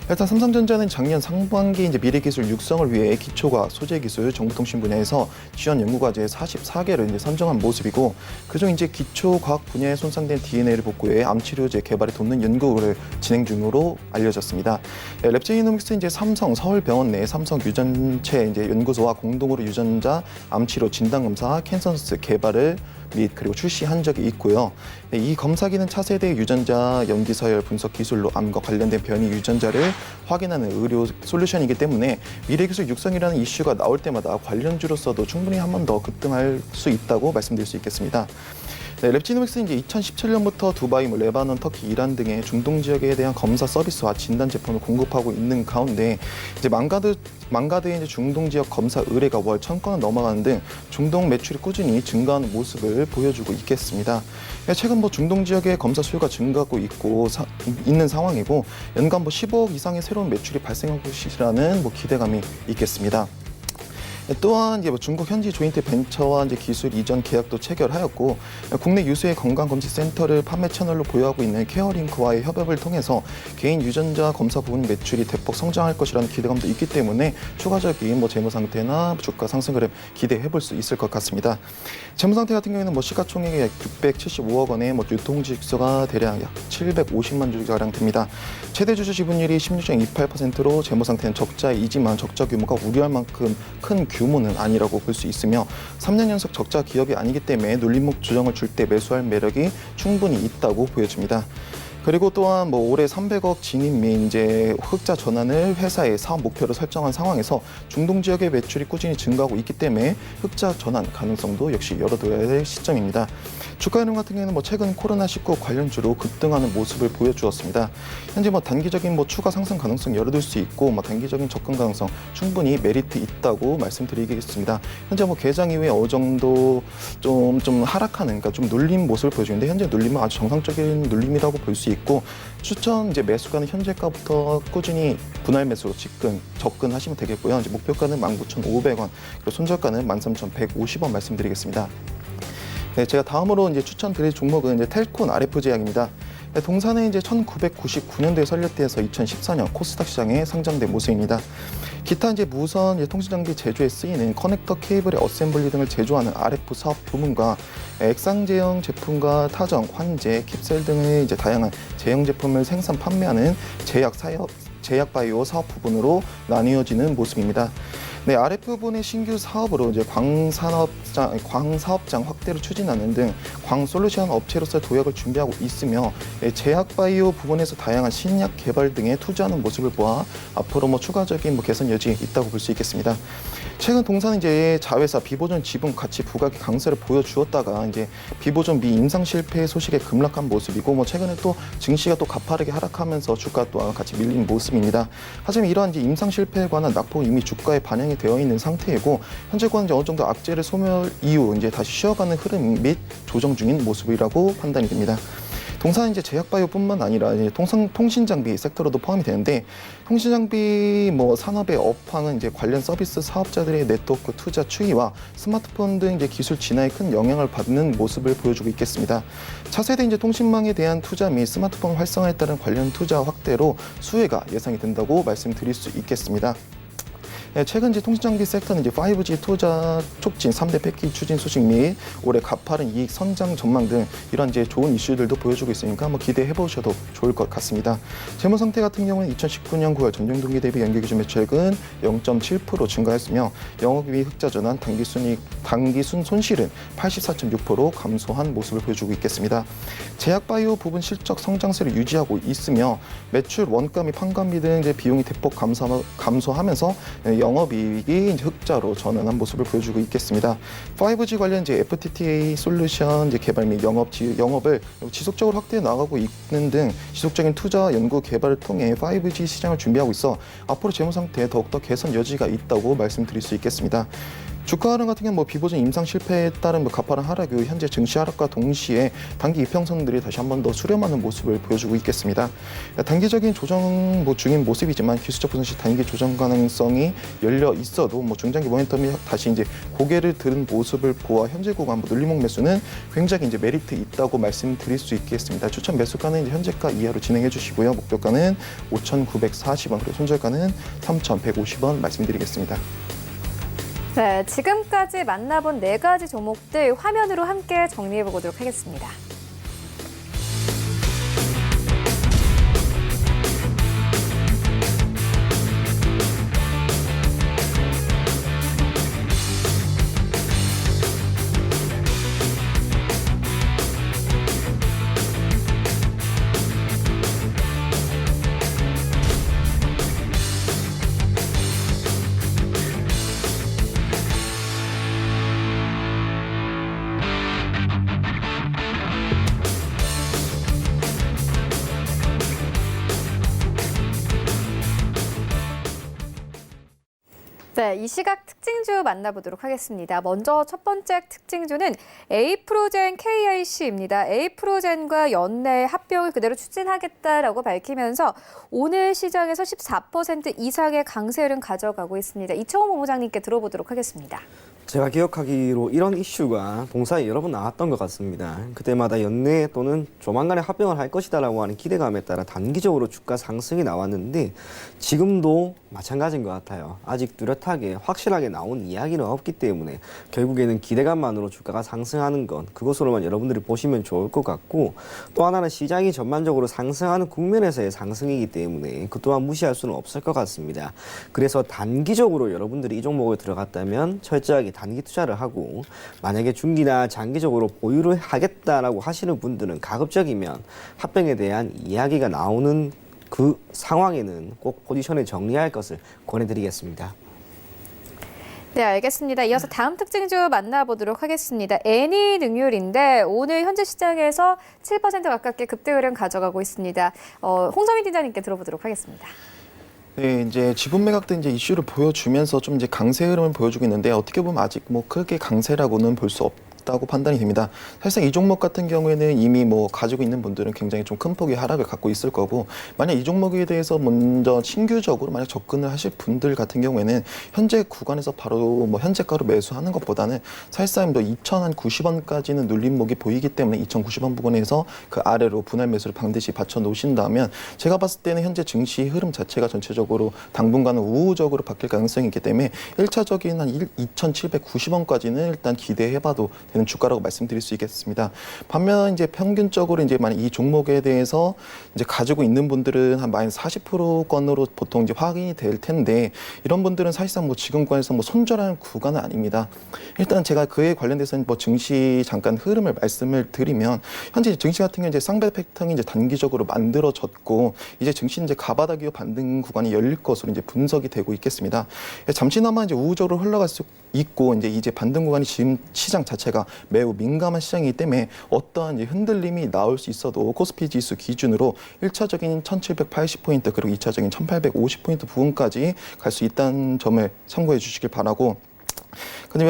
일단 삼성전자는 작년 상반기 이제 미래기술 육성을 위해 기초과학, 소재기술, 정보통신 분야에서 지원 연구과제 44개를 이제 선정한 모습이고 그중 이제 기초과학 분야에 손상된 DNA를 복구해 암치료제 개발에 돕는 연구를 진행 중으로 알려졌습니다. 랩지노믹스 이제 삼성 서울병원 내 삼성 유전체 이제 연구소와 공동으로 유전자 암치료 진단검사 캔서스 개발을 및 그리고 출시한 적이 있고요. 이 검사기는 차세대 유전자 염기서열 분석 기술로 암과 관련된 변이 유전자를 확인하는 의료 솔루션이기 때문에 미래기술 육성이라는 이슈가 나올 때마다 관련주로서도 충분히 한 번 더 급등할 수 있다고 말씀드릴 수 있겠습니다. 네, 랩지노믹스는 이제 2017년부터 두바이, 레바논, 터키, 이란 등의 중동 지역에 대한 검사 서비스와 진단 제품을 공급하고 있는 가운데 이제 망가드의 이제 중동 지역 검사 의뢰가 월 1,000건을 넘어가는 등 중동 매출이 꾸준히 증가하는 모습을 보여주고 있겠습니다. 최근 중동 지역의 검사 수요가 증가하고 있는 상황이고 연간 15억 이상의 새로운 매출이 발생할 것이라는 기대감이 있겠습니다. 또한 이제 뭐 중국 현지 조인트 벤처와 이제 기술 이전 계약도 체결하였고 국내 유수의 건강검진센터를 판매 채널로 보유하고 있는 케어링크와의 협업을 통해서 개인 유전자 검사 부분 매출이 대폭 성장할 것이라는 기대감도 있기 때문에 추가적인 뭐 재무 상태나 주가 상승 흐름 기대해 볼 수 있을 것 같습니다. 재무 상태 같은 경우에는 뭐 시가총액이 약 675억 원에 뭐 유통지수가 대략 약 750만 주 가량 됩니다. 최대 주주 지분율이 16.28%로 재무 상태는 적자이지만 적자 규모가 우려할 만큼 큰 규모는 아니라고 볼 수 있으며 3년 연속 적자 기업이 아니기 때문에 눌림목 조정을 줄 때 매수할 매력이 충분히 있다고 보여집니다. 그리고 또한 뭐 올해 300억 진입 및 이제 흑자 전환을 회사의 사업 목표로 설정한 상황에서 중동 지역의 매출이 꾸준히 증가하고 있기 때문에 흑자 전환 가능성도 역시 열어둬야 될 시점입니다. 주가 흐름 같은 경우에는 뭐 최근 코로나19 관련주로 급등하는 모습을 보여주었습니다. 현재 뭐 단기적인 뭐 추가 상승 가능성 열어둘 수 있고 뭐 단기적인 접근 가능성 충분히 메리트 있다고 말씀드리겠습니다. 현재 뭐 개장 이후에 어느 정도 좀 하락하는, 그러니까 좀 눌림 모습을 보여주는데 현재 눌림은 아주 정상적인 눌림이라고 볼 수 있고 추천 이제 매수가는 현재가부터 꾸준히 분할 매수로 접근하시면 되겠고요. 이제 목표가는 19,500원, 그리고 손절가는 13,150원 말씀드리겠습니다. 네, 제가 다음으로 이제 추천드릴 종목은 이제 텔콘 RF 제약입니다. 네, 동사는 이제 1999년도에 설립돼서 2014년 코스닥 시장에 상장된 모습입니다. 기타 이제 무선 이제 통신장비 제조에 쓰이는 커넥터 케이블의 어셈블리 등을 제조하는 RF 사업 부문과 액상 제형 제품과 타정, 환제, 킵셀 등의 이제 다양한 제형 제품을 생산 판매하는 제약 바이오 사업 부분으로 나뉘어지는 모습입니다. 네, RF분의 신규 사업으로 이제 광사업장 확대를 추진하는 등 광솔루션 업체로서 도약을 준비하고 있으며 제약 바이오 부분에서 다양한 신약 개발 등에 투자하는 모습을 보아 앞으로 뭐 추가적인 뭐 개선 여지 있다고 볼 수 있겠습니다. 최근 동사는 이제 자회사 비보존 지분 가치 부각의 강세를 보여주었다가 이제 비보존 미 임상 실패 소식에 급락한 모습이고 뭐 최근에 또 증시가 또 가파르게 하락하면서 주가 또한 같이 밀린 모습입니다. 하지만 이러한 이제 임상 실패에 관한 낙폭이 이미 주가에 반영이 되어 있는 상태이고 현재과는 이제 어느 정도 악재를 소멸 이후 이제 다시 쉬어가는 흐름 및 조정 중인 모습이라고 판단이 됩니다. 동사는 이제 제약바이오뿐만 아니라 이제 통신장비 섹터로도 포함이 되는데 통신장비 뭐 산업의 업황은 이제 관련 서비스 사업자들의 네트워크 투자 추이와 스마트폰 등 이제 기술 진화에 큰 영향을 받는 모습을 보여주고 있겠습니다. 차세대 이제 통신망에 대한 투자 및 스마트폰 활성화에 따른 관련 투자 확대로 수혜가 예상이 된다고 말씀드릴 수 있겠습니다. 네, 최근 이제 통신장비 섹터는 이제 5G 투자 촉진 3대 패키지 추진 소식 및 올해 가파른 이익 선장 전망 등 이런 이제 좋은 이슈들도 보여주고 있으니까 한번 기대해 보셔도 좋을 것 같습니다. 재무 상태 같은 경우는 2019년 9월 전년 동기 대비 연기 기준 매출액은 0.7% 증가했으며 영업이익 흑자 전환, 당기순 손실은 84.6% 감소한 모습을 보여주고 있겠습니다. 제약바이오 부분 실적 성장세를 유지하고 있으며 매출, 원가 및 판관비 등 이제 비용이 대폭 감소하면서 영업이익이 이제 흑자로 전환한 모습을 보여주고 있겠습니다. 5G 관련 이제 FTTA 솔루션 이제 개발 및 영업을 지속적으로 확대해 나가고 있는 등 지속적인 투자, 연구, 개발을 통해 5G 시장을 준비하고 있어 앞으로 재무 상태에 더욱더 개선 여지가 있다고 말씀드릴 수 있겠습니다. 주가 흐름 같은 경우는 뭐 비보존 임상 실패에 따른 뭐 가파른 하락 이후 현재 증시 하락과 동시에 단기 이평선들이 다시 한 번 더 수렴하는 모습을 보여주고 있겠습니다. 단기적인 조정 중인 모습이지만 기술적 분석 시 단기 조정 가능성이 열려 있어도 뭐 중장기 모멘텀이 다시 이제 고개를 들은 모습을 보아 현재 구간 뭐 눌림목 매수는 굉장히 이제 메리트 있다고 말씀드릴 수 있겠습니다. 추천 매수가는 이제 현재가 이하로 진행해 주시고요. 목표가는 5,940원, 그리고 손절가는 3,150원 말씀드리겠습니다. 네, 지금까지 만나본 4가지 종목들 화면으로 함께 정리해 보도록 하겠습니다. 네, 이 시각 특징주 만나보도록 하겠습니다. 먼저 첫 번째 특징주는 에이프로젠 KIC입니다. 에이프로젠과 연내 합병을 그대로 추진하겠다라고 밝히면서 오늘 시장에서 14% 이상의 강세를 가져가고 있습니다. 이청호 본부장님께 들어보도록 하겠습니다. 제가 기억하기로 이런 이슈가 동사에 여러 번 나왔던 것 같습니다. 그때마다 연내 또는 조만간에 합병을 할 것이다라고 하는 기대감에 따라 단기적으로 주가 상승이 나왔는데 지금도 마찬가지인 것 같아요. 아직 뚜렷하게 확실하게 나온 이야기는 없기 때문에 결국에는 기대감만으로 주가가 상승하는 건 그것으로만 여러분들이 보시면 좋을 것 같고, 또 하나는 시장이 전반적으로 상승하는 국면에서의 상승이기 때문에 그 또한 무시할 수는 없을 것 같습니다. 그래서 단기적으로 여러분들이 이 종목에 들어갔다면 철저하게 단기 투자를 하고, 만약에 중기나 장기적으로 보유를 하겠다라고 하시는 분들은 가급적이면 합병에 대한 이야기가 나오는 그 상황에는 꼭 포지션을 정리할 것을 권해드리겠습니다. 네, 알겠습니다. 이어서 다음 특징주 만나보도록 하겠습니다. 애니능률인데 오늘 현재 시장에서 7% 가깝게 급등 흐름 가져가고 있습니다. 홍성민 팀장님께 들어보도록 하겠습니다. 네, 이제 지분 매각 등 이제 이슈를 보여주면서 좀 이제 강세 흐름을 보여주고 있는데, 어떻게 보면 아직 뭐 크게 강세라고는 볼 수 없다고 판단이 됩니다. 사실상 이 종목 같은 경우에는 이미 뭐 가지고 있는 분들은 굉장히 좀 큰 폭의 하락을 갖고 있을 거고, 만약 이 종목에 대해서 먼저 신규적으로 만약 접근을 하실 분들 같은 경우에는 현재 구간에서 바로 뭐 현재가로 매수하는 것보다는 사실상 뭐 2,090원까지는 눌림목이 보이기 때문에 2,090원 부근에서 그 아래로 분할 매수를 반드시 받쳐 놓으신다면, 제가 봤을 때는 현재 증시 흐름 자체가 전체적으로 당분간은 우호적으로 바뀔 가능성이 있기 때문에 1차적인 한 2,790원까지는 일단 기대해봐도 되는 주가라고 말씀드릴 수 있겠습니다. 반면 이제 평균적으로 이제 만약 이 종목에 대해서 이제 가지고 있는 분들은 한 마이너스 40%권으로 보통 이제 확인이 될 텐데, 이런 분들은 사실상 뭐 지금 구간에서 뭐 손절하는 구간은 아닙니다. 일단 제가 그에 관련돼서는 뭐 증시 잠깐 흐름을 말씀을 드리면, 현재 증시 같은 경우 이제 쌍배 패턴이 이제 단기적으로 만들어졌고, 이제 증시 이제 가바닥 이후 반등 구간이 열릴 것으로 이제 분석이 되고 있겠습니다. 잠시나마 이제 우호적으로 흘러갈 수 있고, 이제 반등 구간이 지금 시장 자체가 매우 민감한 시장이기 때문에 어떠한 이제 흔들림이 나올 수 있어도 코스피 지수 기준으로 1차적인 1780포인트 그리고 2차적인 1850포인트 부분까지 갈 수 있다는 점을 참고해 주시길 바라고,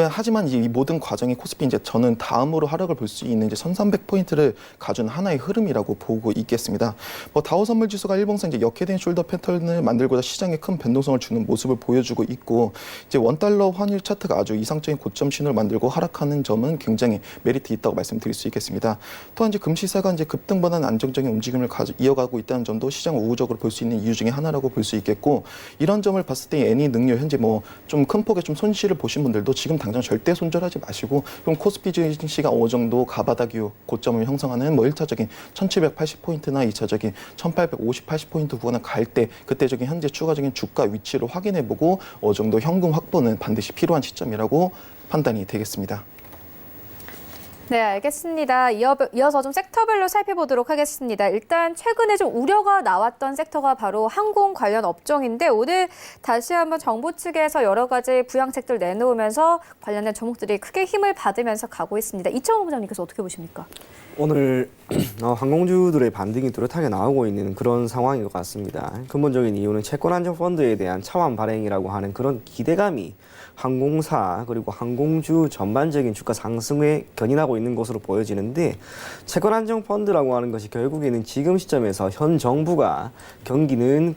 하지만 이 모든 과정이 코스피 이제 저는 다음으로 하락을 볼 수 있는 이제 1300포인트를 가준 하나의 흐름이라고 보고 있겠습니다. 뭐 다우 선물 지수가 일봉상 이제 역회된 숄더 패턴을 만들고자 시장에 큰 변동성을 주는 모습을 보여주고 있고, 이제 원달러 환율 차트가 아주 이상적인 고점 신호를 만들고 하락하는 점은 굉장히 메리트 있다고 말씀드릴 수 있겠습니다. 또한 이제 금시세가 이제 급등보다는 안정적인 움직임을 이어가고 있다는 점도 시장을 우호적으로 볼 수 있는 이유 중에 하나라고 볼 수 있겠고, 이런 점을 봤을 때 애니 능률 현재 뭐 좀 큰 폭의 좀 손실을 보신 분들도 지금 당장 절대 손절하지 마시고, 그럼 코스피 증시가 어느 정도 가바닥 이후 고점을 형성하는 뭐 1차적인 1780포인트나 2차적인 1850포인트 구간을 갈 때 그때적인 현재 추가적인 주가 위치를 확인해보고 어느 정도 현금 확보는 반드시 필요한 시점이라고 판단이 되겠습니다. 네, 알겠습니다. 이어서 좀 섹터별로 살펴보도록 하겠습니다. 일단 최근에 좀 우려가 나왔던 섹터가 바로 항공 관련 업종인데, 오늘 다시 한번 정부 측에서 여러 가지 부양책들 내놓으면서 관련된 종목들이 크게 힘을 받으면서 가고 있습니다. 이청호 부장님께서 어떻게 보십니까? 오늘 항공주들의 반등이 뚜렷하게 나오고 있는 그런 상황인 것 같습니다. 근본적인 이유는 채권안정펀드에 대한 차환 발행이라고 하는 그런 기대감이 항공사 그리고 항공주 전반적인 주가 상승에 견인하고 있는 것으로 보여지는데, 채권안정펀드라고 하는 것이 결국에는 지금 시점에서 현 정부가 경기든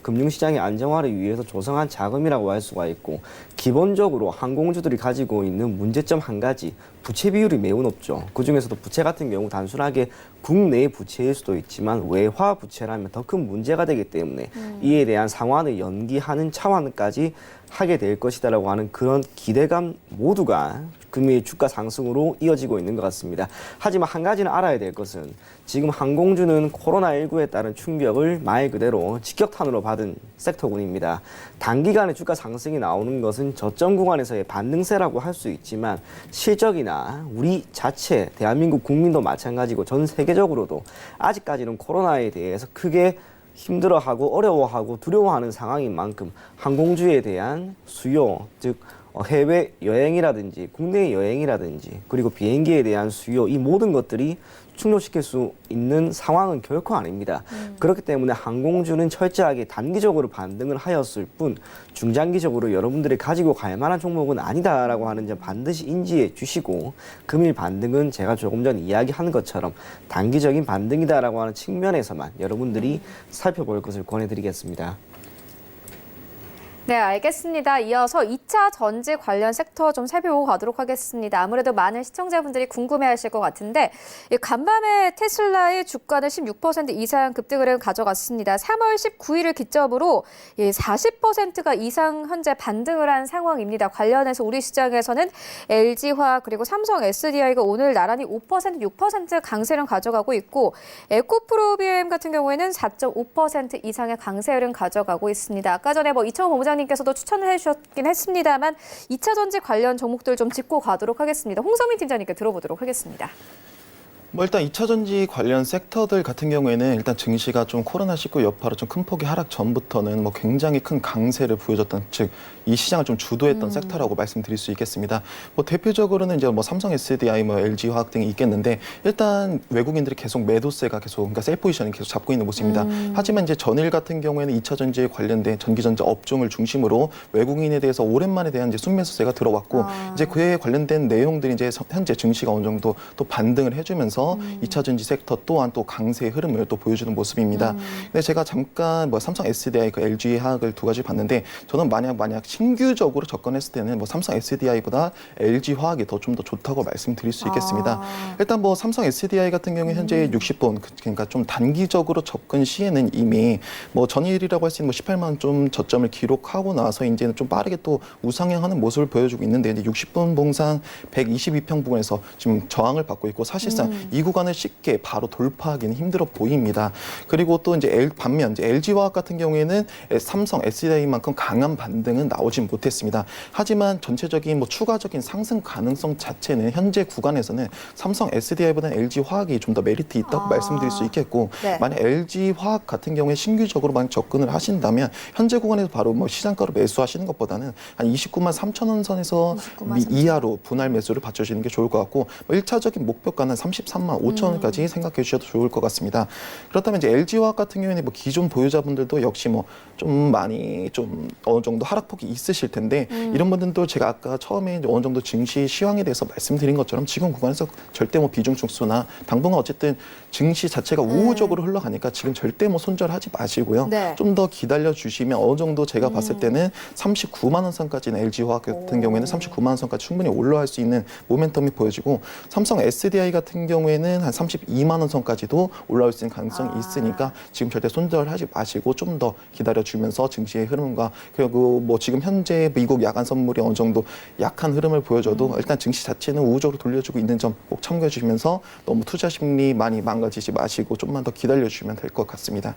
금융시장의 안정화를 위해서 조성한 자금이라고 할 수가 있고, 기본적으로 항공주들이 가지고 있는 문제점 한 가지, 부채 비율이 매우 높죠. 그중에서도 부채 같은 경우 단순하게 국내 부채일 수도 있지만 외화 부채라면 더 큰 문제가 되기 때문에 이에 대한 상환을 연기하는 차원까지 하게 될 것이다라고 하는 그런 기대감 모두가 금일 주가 상승으로 이어지고 있는 것 같습니다. 하지만 한 가지는 알아야 될 것은, 지금 항공주는 코로나19에 따른 충격을 말 그대로 직격탄으로 받은 섹터군입니다. 단기간에 주가 상승이 나오는 것은 저점 구간에서의 반등세라고 할 수 있지만, 실적이나 우리 자체 대한민국 국민도 마찬가지고 전 세계적으로도 아직까지는 코로나에 대해서 크게 힘들어하고 어려워하고 두려워하는 상황인 만큼 항공주에 대한 수요, 즉 해외 여행이라든지 국내 여행이라든지 그리고 비행기에 대한 수요 이 모든 것들이 충족시킬 수 있는 상황은 결코 아닙니다. 그렇기 때문에 항공주는 철저하게 단기적으로 반등을 하였을 뿐 중장기적으로 여러분들이 가지고 갈 만한 종목은 아니다라고 하는 점 반드시 인지해 주시고 금일 반등은 제가 조금 전 이야기한 것처럼 단기적인 반등이다라고 하는 측면에서만 여러분들이 살펴볼 것을 권해드리겠습니다. 네, 알겠습니다. 이어서 2차 전지 관련 섹터 좀 살펴보고 가도록 하겠습니다. 아무래도 많은 시청자분들이 궁금해하실 것 같은데 이 간밤에 테슬라의 주가는 16% 이상 급등을 가져갔습니다. 3월 19일을 기점으로 40%가 이상 현재 반등을 한 상황입니다. 관련해서 우리 시장에서는 LG화학 그리고 삼성 SDI가 오늘 나란히 5%, 6% 강세를 가져가고 있고 에코프로비엠 같은 경우에는 4.5% 이상의 강세를 가져가고 있습니다. 아까 전에 이청호 본부장님께서도 추천을 해주셨긴 했습니다만 2차 전지 관련 종목들 좀 짚고 가도록 하겠습니다. 홍성민 팀장님께 들어보도록 하겠습니다. 일단 2차 전지 관련 섹터들 같은 경우에는 일단 증시가 좀 코로나19 여파로 좀 큰 폭의 하락 전부터는 굉장히 큰 강세를 보여줬던, 즉 이 시장을 좀 주도했던 섹터라고 말씀드릴 수 있겠습니다. 대표적으로는 이제 삼성 SDI, LG 화학 등이 있겠는데 일단 외국인들이 계속 매도세가 그러니까 셀 포지션을 계속 잡고 있는 모습입니다. 하지만 이제 전일 같은 경우에는 2차 전지에 관련된 전기전자 업종을 중심으로 외국인에 대해서 오랜만에 대한 이제 순매수세가 들어왔고 이제 그에 관련된 내용들이 이제 현재 증시가 어느 정도 또 반등을 해주면서 2차 전지 섹터 또한 또 강세의 흐름을 또 보여주는 모습입니다. 근데 제가 잠깐 삼성 SDI, LG 화학을 두 가지 봤는데 저는 만약 신규적으로 접근했을 때는 삼성 SDI보다 LG 화학이 좀 더 좋다고 말씀드릴 수 있겠습니다. 일단 삼성 SDI 같은 경우에 현재 60분, 그러니까 좀 단기적으로 접근 시에는 이미 전일이라고 할 수 있는 18만 원 좀 저점을 기록하고 나서 이제는 좀 빠르게 또 우상향하는 모습을 보여주고 있는데 이제 60분 봉상 122평 부근에서 지금 저항을 받고 있고 사실상 이 구간을 쉽게 바로 돌파하기는 힘들어 보입니다. 그리고 또 이제 반면 이제 LG 화학 같은 경우에는 삼성 SDI만큼 강한 반등은 나오진 못했습니다. 하지만 전체적인 추가적인 상승 가능성 자체는 현재 구간에서는 삼성 SDI보다는 LG 화학이 좀 더 메리트 있다고 말씀드릴 수 있겠고 네. 만약 LG 화학 같은 경우에 신규적으로 만약 접근을 하신다면 현재 구간에서 바로 시장가로 매수하시는 것보다는 한 29만 3천 원 선에서 이하로 분할 매수를 받쳐주시는 게 좋을 것 같고 1차적인 목표가는 33만 5천 원까지 생각해 주셔도 좋을 것 같습니다. 그렇다면 이제 LG 화학 같은 경우에는 기존 보유자분들도 역시 좀 많이 좀 어느 정도 하락폭이 있으실 텐데 이런 분들도 제가 아까 처음에 어느 정도 증시 시황에 대해서 말씀드린 것처럼 지금 구간에서 절대 비중 축소나 당분간 어쨌든 증시 자체가 우호적으로 흘러가니까 지금 절대 손절하지 마시고요. 네. 좀 더 기다려 주시면 어느 정도 제가 봤을 때는 39만 원 선까지는 LG 화학 같은 경우에는 39만 원 선까지 충분히 올라갈 수 있는 모멘텀이 보여지고 삼성 SDI 같은 경우에는 한 32만 원 선까지도 올라올 수 있는 가능성이 있으니까 지금 절대 손절하지 마시고 좀 더 기다려 주면서 증시의 흐름과 그리고 지금 현재 미국 야간 선물이 어느 정도 약한 흐름을 보여줘도 일단 증시 자체는 우호적으로 돌려주고 있는 점 꼭 참고해 주시면서 너무 투자 심리 많이 망가지지 마시고 좀만 더 기다려 주시면 될 것 같습니다.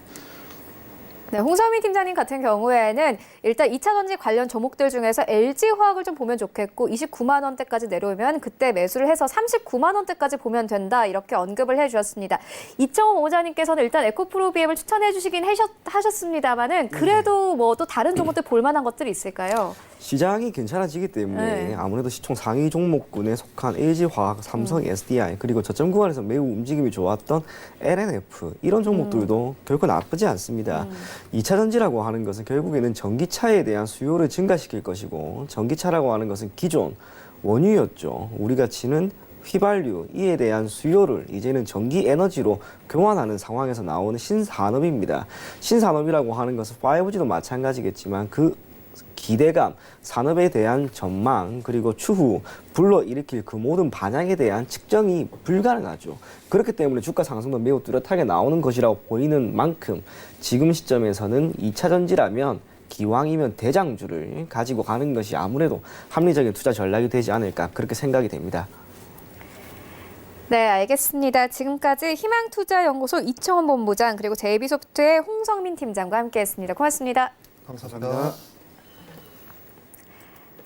네, 홍성민 팀장님 같은 경우에는 일단 2차 전지 관련 종목들 중에서 LG화학을 좀 보면 좋겠고 29만 원대까지 내려오면 그때 매수를 해서 39만 원대까지 보면 된다 이렇게 언급을 해주셨습니다. 이청호 본부장님께서는 일단 에코프로비엠을 추천해 주시긴 하셨습니다만은 그래도 또 다른 종목들 볼 만한 것들이 있을까요? 시장이 괜찮아지기 때문에 아무래도 시총 상위 종목군에 속한 LG화학, 삼성 SDI 그리고 저점 구간에서 매우 움직임이 좋았던 LNF 이런 종목들도 결코 나쁘지 않습니다. 2차 전지라고 하는 것은 결국에는 전기차에 대한 수요를 증가시킬 것이고 전기차라고 하는 것은 기존 원유였죠. 우리가 치는 휘발유 이에 대한 수요를 이제는 전기 에너지로 교환하는 상황에서 나오는 신산업입니다. 신산업이라고 하는 것은 5G도 마찬가지겠지만 그 기대감, 산업에 대한 전망, 그리고 추후 불러일으킬 그 모든 반향에 대한 측정이 불가능하죠. 그렇기 때문에 주가 상승도 매우 뚜렷하게 나오는 것이라고 보이는 만큼 지금 시점에서는 2차 전지라면 기왕이면 대장주를 가지고 가는 것이 아무래도 합리적인 투자 전략이 되지 않을까 그렇게 생각이 됩니다. 네, 알겠습니다. 지금까지 희망투자연구소 이청원 본부장 그리고 JB소프트의 홍성민 팀장과 함께했습니다. 고맙습니다. 감사합니다.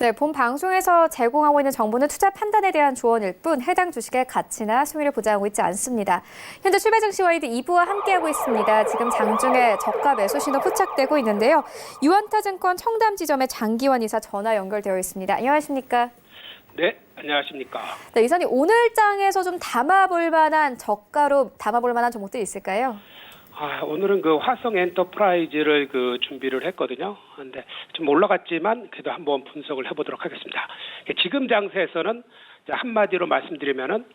네, 본 방송에서 제공하고 있는 정보는 투자 판단에 대한 조언일 뿐 해당 주식의 가치나 수익을 보장하고 있지 않습니다. 현재 출발 증시 와이드 2부와 함께하고 있습니다. 지금 장중에 저가 매수 신호 포착되고 있는데요. 유한타증권 청담 지점의 장기원 이사 전화 연결되어 있습니다. 안녕하십니까? 네, 안녕하십니까. 네, 이사님 오늘 장에서 좀 담아볼 만한 저가로 담아볼 만한 종목들이 있을까요? 오늘은 그 화성 엔터프라이즈를 준비를 했거든요. 근데 좀 올라갔지만 그래도 한번 분석을 해보도록 하겠습니다. 지금 장세에서는 한마디로 말씀드리면은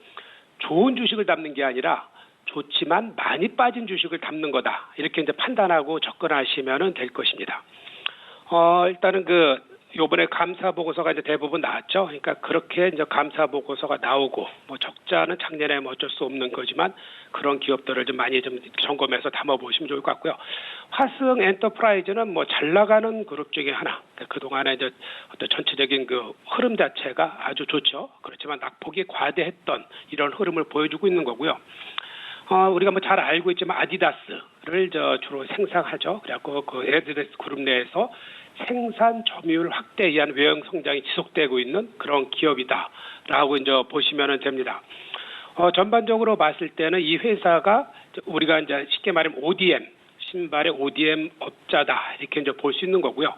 좋은 주식을 담는 게 아니라 좋지만 많이 빠진 주식을 담는 거다. 이렇게 이제 판단하고 접근하시면 될 것입니다. 일단은 요번에 감사 보고서가 이제 대부분 나왔죠. 그러니까 그렇게 이제 감사 보고서가 나오고 적자는 작년에 어쩔 수 없는 거지만 그런 기업들을 좀 많이 좀 점검해서 담아보시면 좋을 것 같고요. 화성 엔터프라이즈는 잘 나가는 그룹 중에 하나. 그동안에 이제 어떤 전체적인 흐름 자체가 아주 좋죠. 그렇지만 낙폭이 과대했던 이런 흐름을 보여주고 있는 거고요. 우리가 잘 알고 있지만 아디다스를 주로 생산하죠. 그래갖고 그 아디다스 그룹 내에서 생산 점유율 확대에 의한 외형 성장이 지속되고 있는 그런 기업이다라고 이제 보시면 됩니다. 전반적으로 봤을 때는 이 회사가 우리가 이제 쉽게 말하면 ODM 신발의 ODM 업자다 이렇게 이제 볼 수 있는 거고요.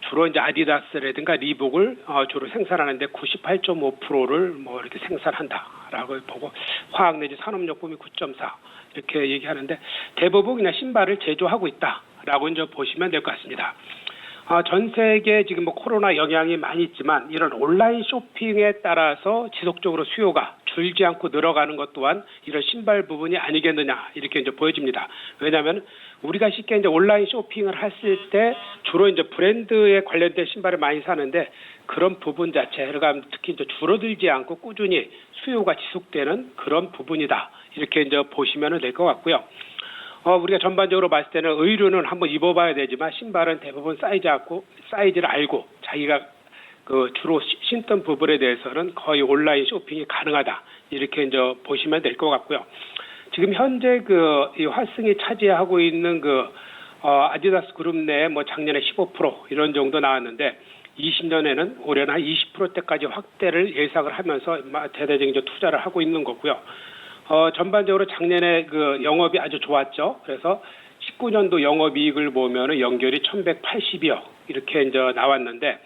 주로 이제 아디다스라든가 리복을 주로 생산하는데 98.5%를 이렇게 생산한다라고 보고 화학 내지 산업용품이 9.4 이렇게 얘기하는데 대부분 그냥 신발을 제조하고 있다라고 이제 보시면 될 것 같습니다. 전 세계 지금 코로나 영향이 많이 있지만 이런 온라인 쇼핑에 따라서 지속적으로 수요가 줄지 않고 늘어가는 것 또한 이런 신발 부분이 아니겠느냐 이렇게 이제 보여집니다. 왜냐하면 우리가 쉽게 이제 온라인 쇼핑을 했을 때 주로 이제 브랜드에 관련된 신발을 많이 사는데 그런 부분 자체가 특히 이제 줄어들지 않고 꾸준히 수요가 지속되는 그런 부분이다 이렇게 이제 보시면 될 것 같고요. 우리가 전반적으로 봤을 때는 의류는 한번 입어봐야 되지만 신발은 대부분 사이즈를 알고 자기가 주로 신던 부분에 대해서는 거의 온라인 쇼핑이 가능하다 이렇게 이제 보시면 될 것 같고요. 지금 현재 이 화승이 차지하고 있는 아디다스 그룹 내에 작년에 15% 이런 정도 나왔는데 20년에는 올해는 한 20%대까지 확대를 예상을 하면서 대대적인 투자를 하고 있는 거고요. 전반적으로 작년에 영업이 아주 좋았죠. 그래서 19년도 영업이익을 보면은 연결이 1,180억 이렇게 이제 나왔는데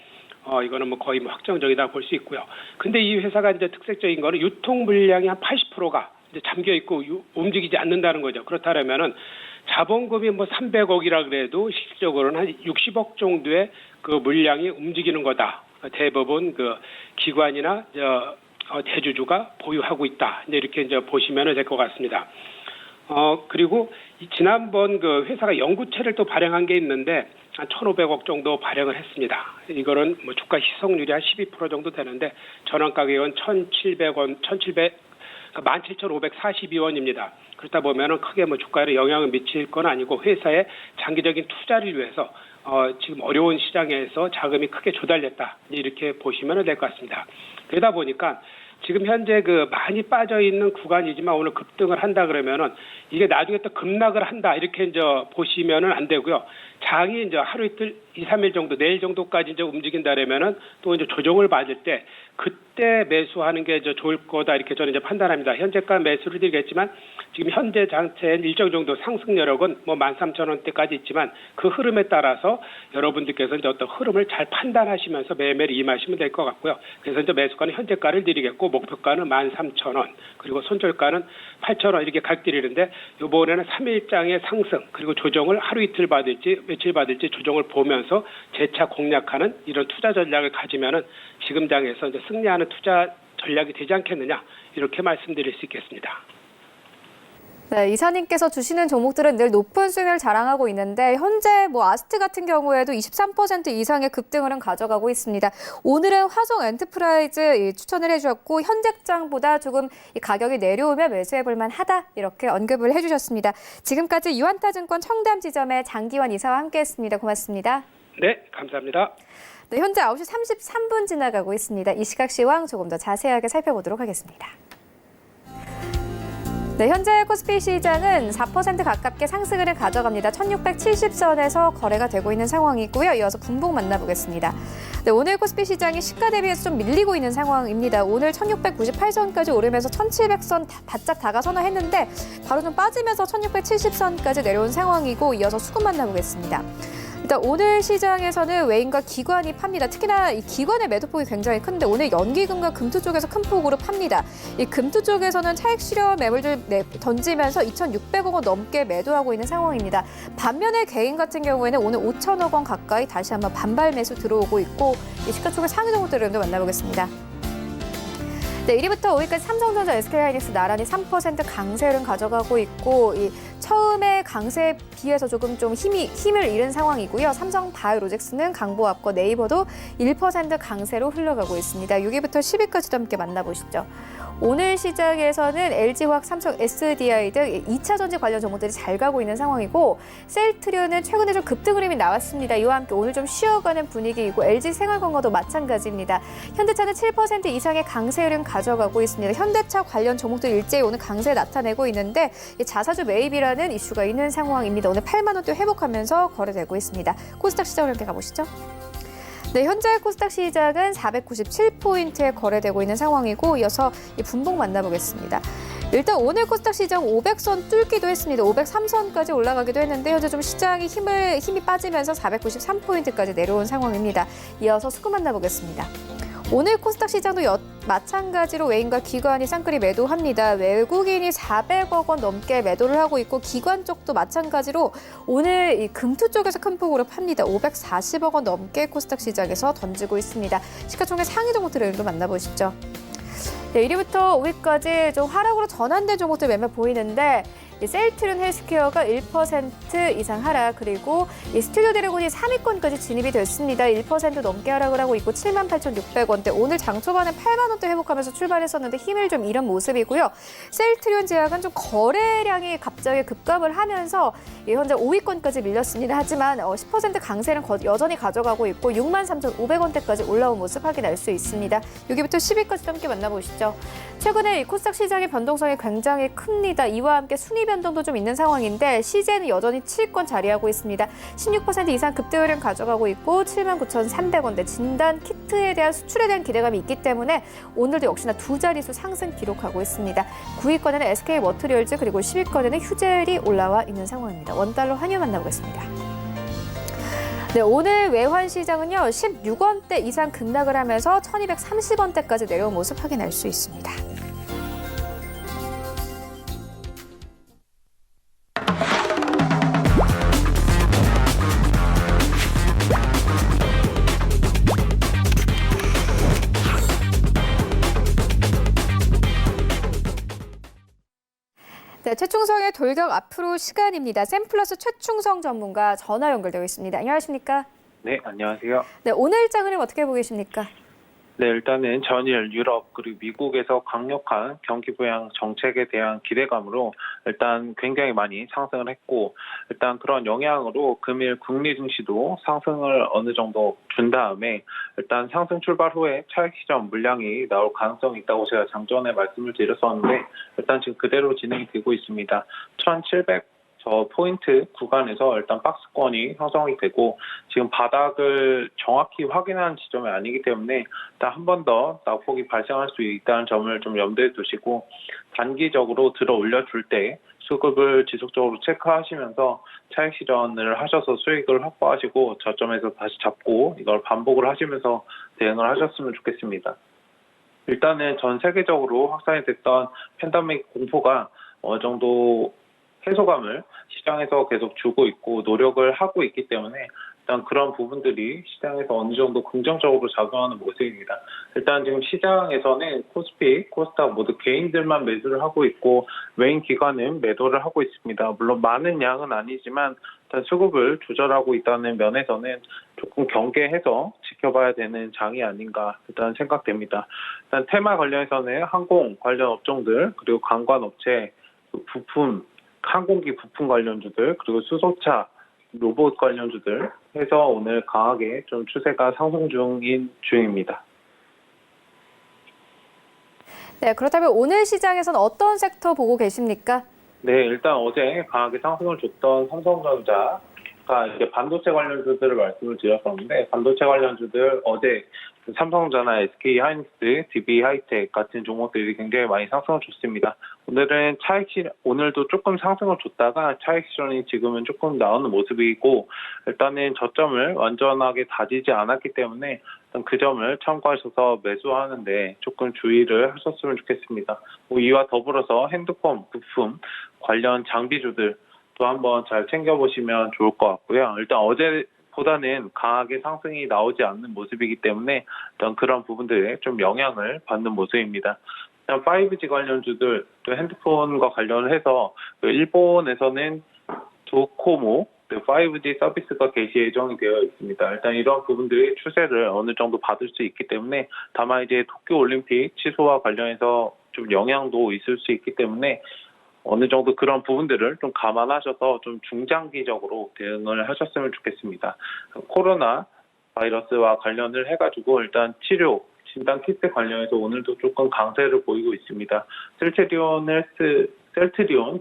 이거는 거의 확정적이다 볼 수 있고요. 근데 이 회사가 이제 특색적인 거는 유통 물량이 한 80%가 이제 잠겨 있고 움직이지 않는다는 거죠. 그렇다면은 자본금이 300억이라 그래도 실질적으로는 한 60억 정도의 물량이 움직이는 거다. 대부분 기관이나 대주주가 보유하고 있다. 이렇게 이제 보시면 될 것 같습니다. 그리고 지난번 회사가 연구체를 또 발행한 게 있는데 한 1,500억 정도 발행을 했습니다. 이거는 주가 희석률이 한 12% 정도 되는데 전환 가격은 17,542원입니다. 그렇다 보면은 크게 주가에 영향을 미칠 건 아니고 회사의 장기적인 투자를 위해서 지금 어려운 시장에서 자금이 크게 조달됐다. 이렇게 보시면 될 것 같습니다. 그러다 보니까 지금 현재 많이 빠져 있는 구간이지만 오늘 급등을 한다 그러면은 이게 나중에 또 급락을 한다 이렇게 이제 보시면은 안 되고요. 장이 이제 하루 이틀 2, 3일 정도 내일 정도까지 이제 움직인다라면은 또 이제 조정을 받을 때 그때 매수하는 게 이제 좋을 거다 이렇게 저는 이제 판단합니다. 현재가 매수를 드리겠지만 지금 현재 장세엔 일정 정도 상승 여력은 13,000원대까지 있지만 그 흐름에 따라서 여러분들께서 이제 어떤 흐름을 잘 판단하시면서 매매를 임하시면 될 것 같고요. 그래서 이제 매수가는 현재가를 드리겠고 목표가는 13,000원 그리고 손절가는 8,000원 이렇게 각드리는데 이번에는 3일장의 상승 그리고 조정을 하루 이틀 받을지 며칠 받을지 조정을 보면서 재차 공략하는 이런 투자 전략을 가지면은 지금 장에서 이제 승리하는 투자 전략이 되지 않겠느냐 이렇게 말씀드릴 수 있겠습니다. 네, 이사님께서 주시는 종목들은 늘 높은 수익을 자랑하고 있는데 현재 아스트 같은 경우에도 23% 이상의 급등을 가져가고 있습니다. 오늘은 화성 엔터프라이즈 추천을 해주셨고 현재장보다 조금 이 가격이 내려오면 매수해볼 만하다 이렇게 언급을 해주셨습니다. 지금까지 유한타증권 청담 지점의 장기원 이사와 함께했습니다. 고맙습니다. 네, 감사합니다. 네, 현재 9시 33분 지나가고 있습니다. 이 시각 시황 조금 더 자세하게 살펴보도록 하겠습니다. 네, 현재 코스피 시장은 4% 가깝게 상승을 가져갑니다. 1670선에서 거래가 되고 있는 상황이고요. 이어서 분봉 만나보겠습니다. 네, 오늘 코스피 시장이 시가 대비해서 좀 밀리고 있는 상황입니다. 오늘 1698선까지 오르면서 1700선 바짝 다가서나 했는데 바로 좀 빠지면서 1670선까지 내려온 상황이고 이어서 수급 만나보겠습니다. 일단 오늘 시장에서는 외인과 기관이 팝니다. 특히나 이 기관의 매도폭이 굉장히 큰데 오늘 연기금과 금투 쪽에서 큰 폭으로 팝니다. 이 금투 쪽에서는 차익 실현 매물들 던지면서 2,600억 원 넘게 매도하고 있는 상황입니다. 반면에 개인 같은 경우에는 오늘 5천억 원 가까이 다시 한번 반발 매수 들어오고 있고 이 시가 쪽의 상위 종목들을 좀 만나보겠습니다. 네, 1위부터 5위까지 삼성전자, SK하이닉스 나란히 3% 강세를 가져가고 있고 이 처음에 강세에 비해서 조금 좀 힘을 잃은 상황이고요. 삼성 바이오로직스는 강보합과 네이버도 1% 강세로 흘러가고 있습니다. 6위부터 10위까지도 함께 만나보시죠. 오늘 시장에서는 LG화학, 삼성, SDI 등 2차 전지 관련 종목들이 잘 가고 있는 상황이고 셀트리온은 최근에 좀 급등 흐름이 나왔습니다. 이와 함께 오늘 좀 쉬어가는 분위기이고 LG생활건강도 마찬가지입니다. 현대차는 7% 이상의 강세 흐름 가져가고 있습니다. 현대차 관련 종목들 일제히 오늘 강세 나타내고 있는데 자사주 매입이라는 이슈가 있는 상황입니다. 오늘 8만 원대 회복하면서 거래되고 있습니다. 코스닥 시장으로 함께 가보시죠. 네, 현재 코스닥 시장은 497포인트에 거래되고 있는 상황이고 이어서 이 분봉 만나보겠습니다. 일단 오늘 코스닥 시장 500선 뚫기도 했습니다. 503선까지 올라가기도 했는데 현재 좀 시장이 힘이 빠지면서 493포인트까지 내려온 상황입니다. 이어서 수급 만나보겠습니다. 오늘 코스닥 시장도 마찬가지로 외인과 기관이 쌍끌이 매도합니다. 외국인이 400억 원 넘게 매도를 하고 있고 기관 쪽도 마찬가지로 오늘 이 금투 쪽에서 큰 폭으로 팝니다. 540억 원 넘게 코스닥 시장에서 던지고 있습니다. 시가총액 상위 종목들을 좀 만나보시죠. 네, 1위부터 5위까지 좀 하락으로 전환된 종목들 몇몇 보이는데 셀트리온 헬스케어가 1% 이상 하락, 그리고 이 스튜디오 드래곤이 3위권까지 진입이 됐습니다. 1% 넘게 하락을 하고 있고 78,600원대. 오늘 장 초반에 8만 원대 회복하면서 출발했었는데 힘을 좀 잃은 모습이고요. 셀트리온 제약은 좀 거래량이 갑자기 급감을 하면서 현재 5위권까지 밀렸습니다. 하지만 10% 강세는 여전히 가져가고 있고 63,500원대까지 올라온 모습 확인할 수 있습니다. 6위부터 10위까지 함께 만나보시죠. 최근에 이 코스닥 시장의 변동성이 굉장히 큽니다. 이와 함께 순위 변동도 좀 있는 상황인데 CJ는 여전히 7위권 자리하고 있습니다. 16% 이상 급등 흐름 가져가고 있고 79,300원대. 진단 키트에 대한 수출에 대한 기대감이 있기 때문에 오늘도 역시나 두 자릿수 상승 기록하고 있습니다. 9위권에는 SK머티리얼즈 그리고 10위권에는 휴젤이 올라와 있는 상황입니다. 원달러 환율 만나보겠습니다. 네, 오늘 외환 시장은요 16원대 이상 급락을 하면서 1230원대까지 내려온 모습 확인할 수 있습니다. 네, 최충성의 돌격 앞으로 시간입니다. 샘플러스 최충성 전문가 전화 연결되어 있습니다. 안녕하십니까? 네, 안녕하세요. 네, 오늘 장 흐름 어떻게 보고 계십니까? 네, 일단은 전일 유럽 그리고 미국에서 강력한 경기 부양 정책에 대한 기대감으로 일단 굉장히 많이 상승을 했고 일단 그런 영향으로 금일 국내 증시도 상승을 어느 정도 준 다음에 일단 상승 출발 후에 차익 시전 물량이 나올 가능성이 있다고 제가 장전에 말씀을 드렸었는데 일단 지금 그대로 진행이 되고 있습니다. 1,700 포인트 구간에서 일단 박스권이 형성이 되고 지금 바닥을 정확히 확인한 지점이 아니기 때문에 일단 한 번 더 낙폭이 발생할 수 있다는 점을 좀 염두에 두시고 단기적으로 들어 올려줄 때 수급을 지속적으로 체크하시면서 차익 실현을 하셔서 수익을 확보하시고 저점에서 다시 잡고 이걸 반복을 하시면서 대응을 하셨으면 좋겠습니다. 일단은 전 세계적으로 확산이 됐던 팬데믹 공포가 어느 정도 해소감을 시장에서 계속 주고 있고 노력을 하고 있기 때문에 일단 그런 부분들이 시장에서 어느 정도 긍정적으로 작용하는 모습입니다. 일단 지금 시장에서는 코스피, 코스닥 모두 개인들만 매수를 하고 있고 외인 기관은 매도를 하고 있습니다. 물론 많은 양은 아니지만 일단 수급을 조절하고 있다는 면에서는 조금 경계해서 지켜봐야 되는 장이 아닌가 일단 생각됩니다. 일단 테마 관련해서는 항공 관련 업종들 그리고 관광업체, 부품, 항공기 부품 관련주들 그리고 수소차, 로봇 관련주들 해서 오늘 강하게 좀 추세가 상승 중입니다. 네, 그렇다면 오늘 시장에서는 어떤 섹터 보고 계십니까? 네, 일단 어제 강하게 상승을 줬던 삼성전자가 이제 반도체 관련주들을 말씀을 드렸었는데, 반도체 관련주들 어제 삼성전자, SK 하이닉스, DB 하이텍 같은 종목들이 굉장히 많이 상승을 줬습니다. 오늘은 오늘도 조금 상승을 줬다가 차익 실현이 지금은 조금 나오는 모습이고, 일단은 저점을 완전하게 다지지 않았기 때문에 일단 그 점을 참고하셔서 매수하는데 조금 주의를 하셨으면 좋겠습니다. 이와 더불어서 핸드폰, 부품 관련 장비주들 또 한번 잘 챙겨보시면 좋을 것 같고요. 일단 어제보다는 강하게 상승이 나오지 않는 모습이기 때문에 일단 그런 부분들에 좀 영향을 받는 모습입니다. 5G 관련주들, 또 핸드폰과 관련을 해서 일본에서는 도코모 5G 서비스가 개시 예정이 되어 있습니다. 일단 이런 부분들의 추세를 어느 정도 받을 수 있기 때문에, 다만 이제 도쿄올림픽 취소와 관련해서 좀 영향도 있을 수 있기 때문에 어느 정도 그런 부분들을 좀 감안하셔서 좀 중장기적으로 대응을 하셨으면 좋겠습니다. 코로나 바이러스와 관련을 해가지고 일단 치료, 진단 키트 관련해서 오늘도 조금 강세를 보이고 있습니다. 셀트리온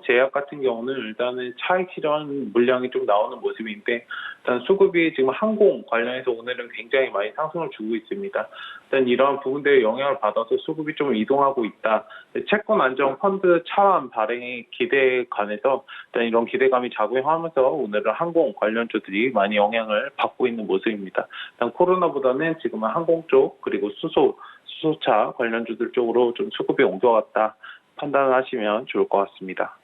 제약 같은 경우는 일단은 차익 실현 물량이 좀 나오는 모습인데, 일단 수급이 지금 항공 관련해서 오늘은 굉장히 많이 상승을 주고 있습니다. 일단 이런 부분들의 영향을 받아서 수급이 좀 이동하고 있다. 채권 안정 펀드 차환 발행의 기대에 관해서 일단 이런 기대감이 작용하면서 오늘은 항공 관련주들이 많이 영향을 받고 있는 모습입니다. 일단 코로나보다는 지금은 항공 쪽, 그리고 수소차 관련주들 쪽으로 좀 수급이 옮겨갔다 판단하시면 좋을 것 같습니다.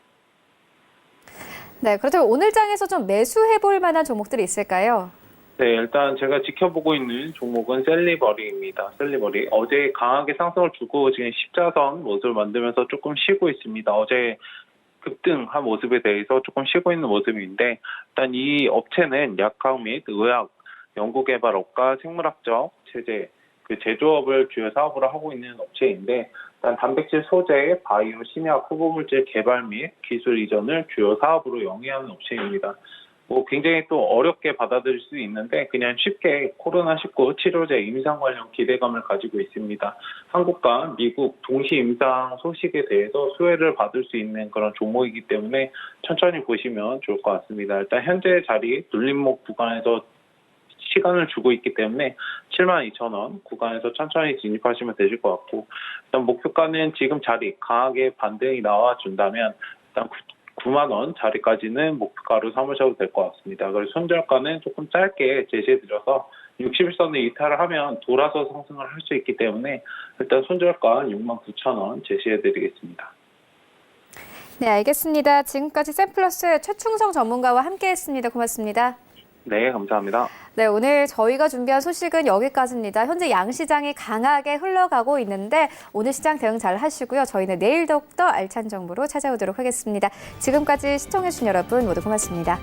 네, 그렇다면 오늘 장에서 좀 매수해볼 만한 종목들이 있을까요? 네, 일단 제가 지켜보고 있는 종목은 셀리버리입니다. 셀리버리. 어제 강하게 상승을 주고 지금 십자선 모습을 만들면서 조금 쉬고 있습니다. 어제 급등한 모습에 대해서 조금 쉬고 있는 모습인데, 일단 이 업체는 약학 및 의학, 연구개발업과 생물학적 체제, 그 제조업을 주요 사업으로 하고 있는 업체인데, 일단 단백질 소재, 바이오, 심약, 후보물질 개발 및 기술 이전을 주요 사업으로 영위하는 업체입니다. 굉장히 또 어렵게 받아들일 수 있는데 그냥 쉽게 코로나19 치료제 임상 관련 기대감을 가지고 있습니다. 한국과 미국 동시 임상 소식에 대해서 수혜를 받을 수 있는 그런 종목이기 때문에 천천히 보시면 좋을 것 같습니다. 일단 현재 자리 눌림목 구간에서 시간을 주고 있기 때문에 72,000원 구간에서 천천히 진입하시면 되실 것 같고, 일단 목표가는 지금 자리 강하게 반등이 나와준다면 일단 9만 원 자리까지는 목표가로 삼으셔도 될 것 같습니다. 그래서 손절가는 조금 짧게 제시해드려서 61선을 이탈을 하면 돌아서 상승을 할 수 있기 때문에 일단 손절가 69,000원 제시해드리겠습니다. 네, 알겠습니다. 지금까지 샘플러스 최충성 전문가와 함께했습니다. 고맙습니다. 네, 감사합니다. 네, 오늘 저희가 준비한 소식은 여기까지입니다. 현재 양시장이 강하게 흘러가고 있는데 오늘 시장 대응 잘 하시고요. 저희는 내일 더욱더 알찬 정보로 찾아오도록 하겠습니다. 지금까지 시청해주신 여러분 모두 고맙습니다.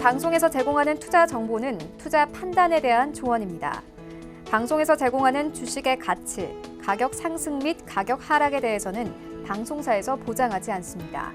방송에서 제공하는 투자 정보는 투자 판단에 대한 조언입니다. 방송에서 제공하는 주식의 가치, 가격 상승 및 가격 하락에 대해서는 방송사에서 보장하지 않습니다.